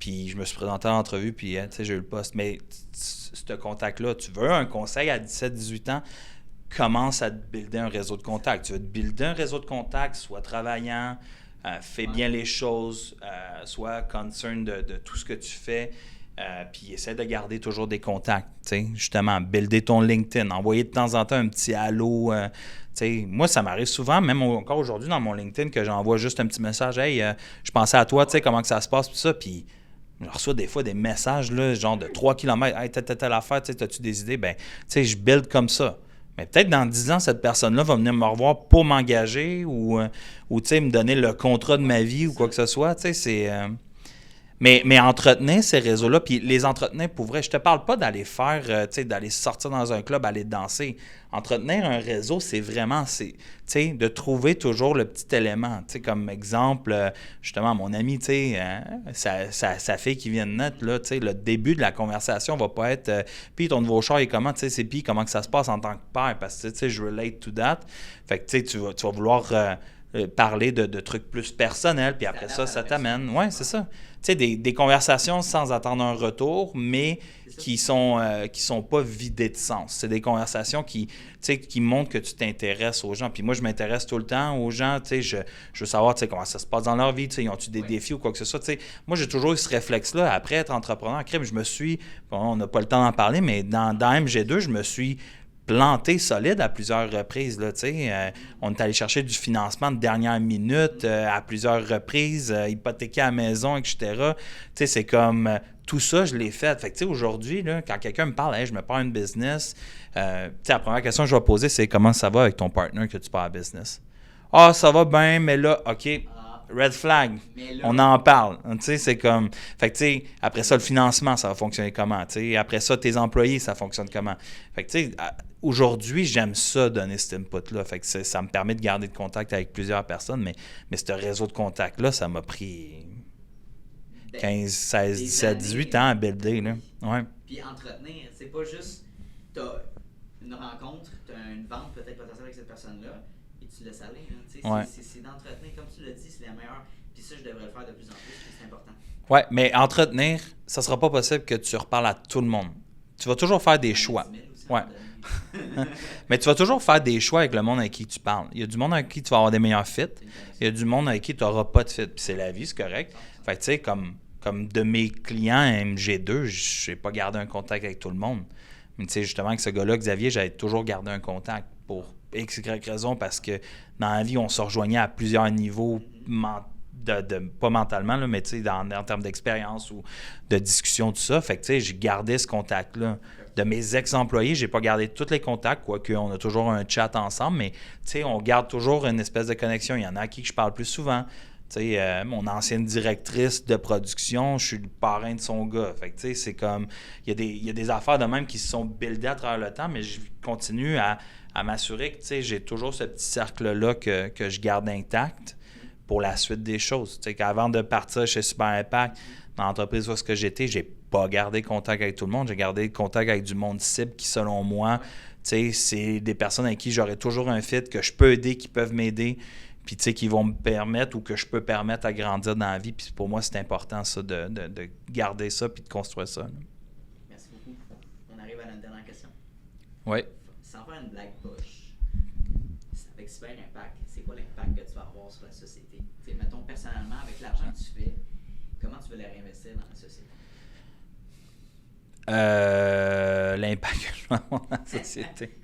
S2: Puis je me suis présenté à l'entrevue, puis tu sais, j'ai eu le poste. Mais ce contact-là, tu veux un conseil à 17-18 ans, commence à te builder un réseau de contacts. Tu veux te builder un réseau de contacts, sois travaillant, fais bien les choses, sois concern de tout ce que tu fais. Puis essaie de garder toujours des contacts, justement, builder ton LinkedIn, envoyer de temps en temps un petit allô. Moi, ça m'arrive souvent, même encore aujourd'hui dans mon LinkedIn, que j'envoie juste un petit message. « Hey, je pensais à toi, comment que ça se passe, tout ça. » Puis je reçois des fois des messages, là, genre de 3 km. « Hey, telle affaire, as-tu des idées? » Ben, je build comme ça. Mais peut-être dans 10 ans, cette personne-là va venir me revoir pour m'engager ou me donner le contrat de ma vie ou quoi que ce soit. C'est... Mais entretenir ces réseaux-là, puis les entretenir pour vrai, je te parle pas d'aller faire, d'aller sortir dans un club, aller danser. Entretenir un réseau, c'est vraiment, de trouver toujours le petit élément. Comme exemple, justement, mon ami, sa fille qui vient de naître, là, le début de la conversation va pas être puis ton nouveau char est comment, puis comment que ça se passe en tant que père, parce que je relate to that. Fait que tu vas vouloir parler de trucs plus personnels, puis après ça t'amène. Ouais, c'est ça. Tu sais, des conversations sans attendre un retour, mais qui sont pas vidées de sens. C'est des conversations qui montrent que tu t'intéresses aux gens. Puis moi, je m'intéresse tout le temps aux gens. Tu sais, je veux savoir, tu sais, comment ça se passe dans leur vie. Tu sais, ils ont-tu des défis ou quoi que ce soit. Tu sais, moi, j'ai toujours eu ce réflexe-là. Après être entrepreneur, je me suis, on n'a pas le temps d'en parler, mais dans MG2, je me suis planté solide à plusieurs reprises. Là, on est allé chercher du financement de dernière minute à plusieurs reprises, hypothéquer à la maison, etc. C'est comme tout ça, je l'ai fait. Fait que aujourd'hui, là, quand quelqu'un me parle, hey, je me pars une business, la première question que je vais poser, c'est comment ça va avec ton partner que tu pars à business? Ah, ça va bien, mais là, OK. Red flag, on en parle. C'est comme. Fait que, après ça, le financement, ça va fonctionner comment? Après ça, tes employés, ça fonctionne comment? Fait que, aujourd'hui, j'aime ça, donner cet input-là. Fait que ça me permet de garder de contact avec plusieurs personnes, mais ce réseau de contacts-là, ça m'a pris 15, 16, 17, 18 ans à builder. Là. Ouais.
S3: Puis entretenir, c'est pas juste. T'as une rencontre, t'as une vente peut-être potentielle avec cette personne-là. Tu laisses aller. C'est d'entretenir, comme tu l'as dit, c'est la meilleure. Puis ça, je devrais le faire de plus en plus, c'est important.
S2: Oui, mais entretenir, ça ne sera pas possible que tu reparles à tout le monde. Tu vas toujours faire des choix. Ouais. Mais tu vas toujours faire des choix avec le monde avec qui tu parles. Il y a du monde avec qui tu vas avoir des meilleurs fits. Il y a du monde avec qui tu n'auras pas de fit. Puis c'est la vie, c'est correct. Fait que tu sais, comme de mes clients MG2, je n'ai pas gardé un contact avec tout le monde. Mais tu sais, justement, avec ce gars-là, Xavier, j'avais toujours gardé un contact pour X, Y raison, parce que dans la vie, on se rejoignait à plusieurs niveaux, pas mentalement, là, mais en termes d'expérience ou de discussion, tout ça. Fait que j'ai gardé ce contact-là. De mes ex-employés, j'ai pas gardé tous les contacts, quoique on a toujours un chat ensemble, mais on garde toujours une espèce de connexion. Il y en a à qui je parle plus souvent. Mon ancienne directrice de production, je suis le parrain de son gars. Fait que c'est comme, il y a des affaires de même qui se sont buildées à travers le temps, mais je continue à m'assurer que j'ai toujours ce petit cercle-là que je garde intact pour la suite des choses. Qu'avant de partir chez Super Impact, dans l'entreprise où j'étais, j'ai pas gardé contact avec tout le monde. J'ai gardé contact avec du monde cible qui, selon moi, c'est des personnes avec qui j'aurai toujours un fit, que je peux aider, qui peuvent m'aider, puis qui vont me permettre ou que je peux permettre à grandir dans la vie. Puis pour moi, c'est important ça de garder ça puis de construire ça. Là.
S3: Merci beaucoup. On arrive à notre dernière question.
S2: Oui.
S3: Sans faire une blague poche, avec Super Impact, c'est quoi l'impact que tu vas avoir sur la société? Mettons, personnellement, avec l'argent que tu fais, comment tu veux le réinvestir dans la société?
S2: L'impact que je vais avoir dans la société.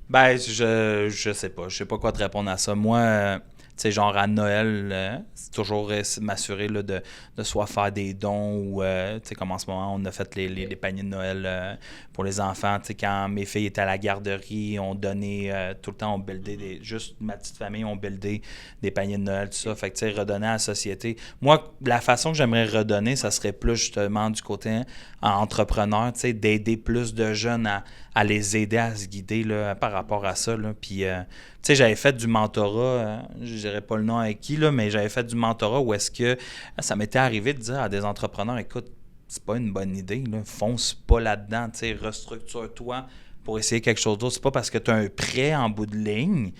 S2: Ben, je sais pas. Je sais pas quoi te répondre à ça. Moi, tu sais, genre à Noël, c'est toujours m'assurer là, de soit faire des dons ou, tu sais, comme en ce moment, on a fait les paniers de Noël pour les enfants. Tu sais, quand mes filles étaient à la garderie, on donnait tout le temps, on buildait juste ma petite famille, on buildait des paniers de Noël, tout ça. Fait que, tu sais, redonner à la société. Moi, la façon que j'aimerais redonner, ça serait plus justement du côté entrepreneur, tu sais, d'aider plus de jeunes à les aider à se guider là, par rapport à ça. Là. Puis, tu sais, j'avais fait du mentorat, je dirais pas le nom avec qui, là, mais j'avais fait du mentorat où est-ce que ça m'était arrivé de dire à des entrepreneurs, écoute, c'est pas une bonne idée, là, fonce pas là-dedans, tu sais, restructure-toi pour essayer quelque chose d'autre. C'est pas parce que tu as un prêt en bout de ligne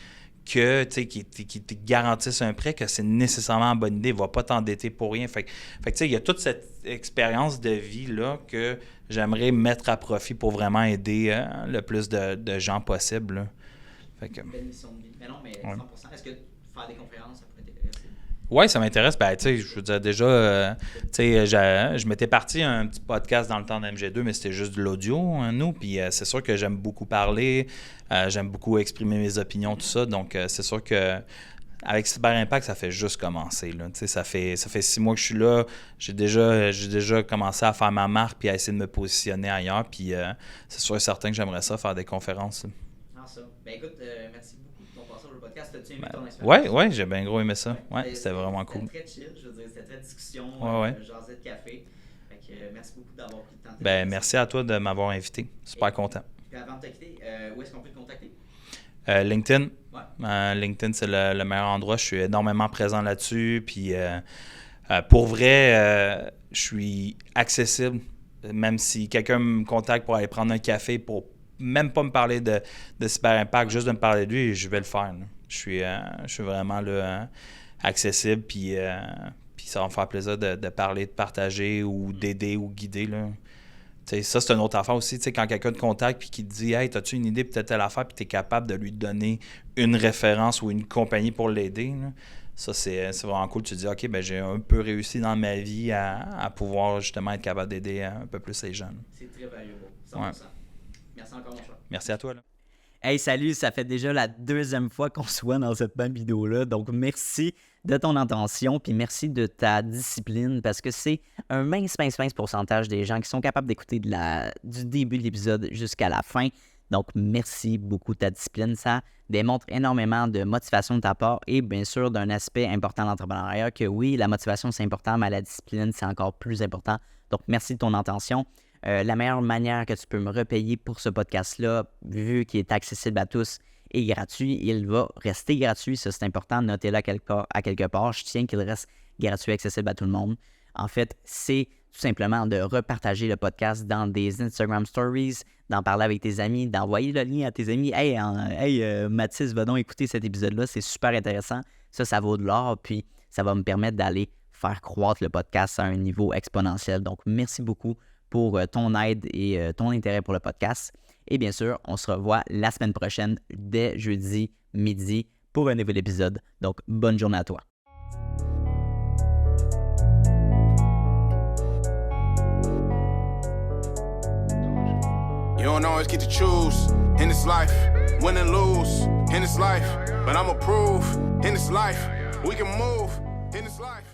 S2: que, tu sais, qui te garantissent un prêt que c'est nécessairement une bonne idée. Il va pas t'endetter pour rien. Fait que tu sais, il y a toute cette expérience de vie-là que j'aimerais mettre à profit pour vraiment aider le plus de gens possible. Là. Fait que,
S3: belle mission de vie. Mais non, mais 100%. Ouais. Est-ce que faire des conférences, ça pourrait t'intéresser?
S2: Oui, ça m'intéresse. Ben, tu sais, je veux dire, déjà, tu sais, je m'étais parti un petit podcast dans le temps d'MG2, mais c'était juste de l'audio, hein, nous. Puis c'est sûr que j'aime beaucoup parler, j'aime beaucoup exprimer mes opinions, tout ça. Donc, c'est sûr que avec Cyber Impact, ça fait juste commencer. Là. Ça fait 6 mois que je suis là. J'ai déjà commencé à faire ma marque puis à essayer de me positionner ailleurs. Puis c'est sûr et certain que j'aimerais ça, faire des conférences.
S3: Ah, ça. Ben écoute, merci beaucoup de ton passage au podcast. As-tu aimé ton expérience?
S2: Oui, j'ai bien gros aimé ça. Ouais, c'était vraiment cool.
S3: C'était très chill, je veux dire, c'était très discussion, jasette de café. Fait que merci beaucoup d'avoir pris le temps.
S2: Ben, merci à toi de m'avoir invité. Super content.
S3: Puis avant de te quitter, où est-ce qu'on peut te contacter?
S2: LinkedIn.
S3: Ouais.
S2: LinkedIn, c'est le meilleur endroit. Je suis énormément présent là-dessus. Puis, pour vrai, je suis accessible. Même si quelqu'un me contacte pour aller prendre un café, pour même pas me parler de Cyber Impact, juste de me parler de lui, je vais le faire. Là. Je suis vraiment là, accessible, puis ça va me faire plaisir de parler, de partager ou d'aider ou guider, là. T'sais, ça, c'est une autre affaire aussi. Quand quelqu'un te contacte et qui te dit « Hey, as-tu une idée pour telle affaire » puis tu es capable de lui donner une référence ou une compagnie pour l'aider, là, ça, c'est vraiment cool. Tu te dis « OK, ben j'ai un peu réussi dans ma vie à pouvoir justement être capable d'aider un peu plus les jeunes. »
S3: C'est très valuable. 100%. Ouais. Merci encore, mon cher.
S2: Merci à toi. Là.
S4: Hey, salut, ça fait déjà la 2e fois qu'on se voit dans cette même vidéo-là. Donc, merci de ton attention, puis merci de ta discipline, parce que c'est un mince pourcentage des gens qui sont capables d'écouter du début de l'épisode jusqu'à la fin. Donc, merci beaucoup de ta discipline. Ça démontre énormément de motivation de ta part et bien sûr d'un aspect important de l'entrepreneuriat que oui, la motivation, c'est important, mais la discipline, c'est encore plus important. Donc, merci de ton attention. La meilleure manière que tu peux me repayer pour ce podcast-là, vu qu'il est accessible à tous et gratuit, il va rester gratuit. Ça, c'est important. Notez-le à quelque part. Je tiens qu'il reste gratuit, accessible à tout le monde. En fait, c'est tout simplement de repartager le podcast dans des Instagram Stories, d'en parler avec tes amis, d'envoyer le lien à tes amis. Hey, Mathis, va donc écouter cet épisode-là. C'est super intéressant. Ça vaut de l'or. Puis, ça va me permettre d'aller faire croître le podcast à un niveau exponentiel. Donc, merci beaucoup pour ton aide et ton intérêt pour le podcast. Et bien sûr, on se revoit la semaine prochaine dès jeudi midi pour un nouvel épisode. Donc, bonne journée à toi.
S1: You don't always get to choose in this life, win and lose in this life, but I'ma prove in this life we can move in this life.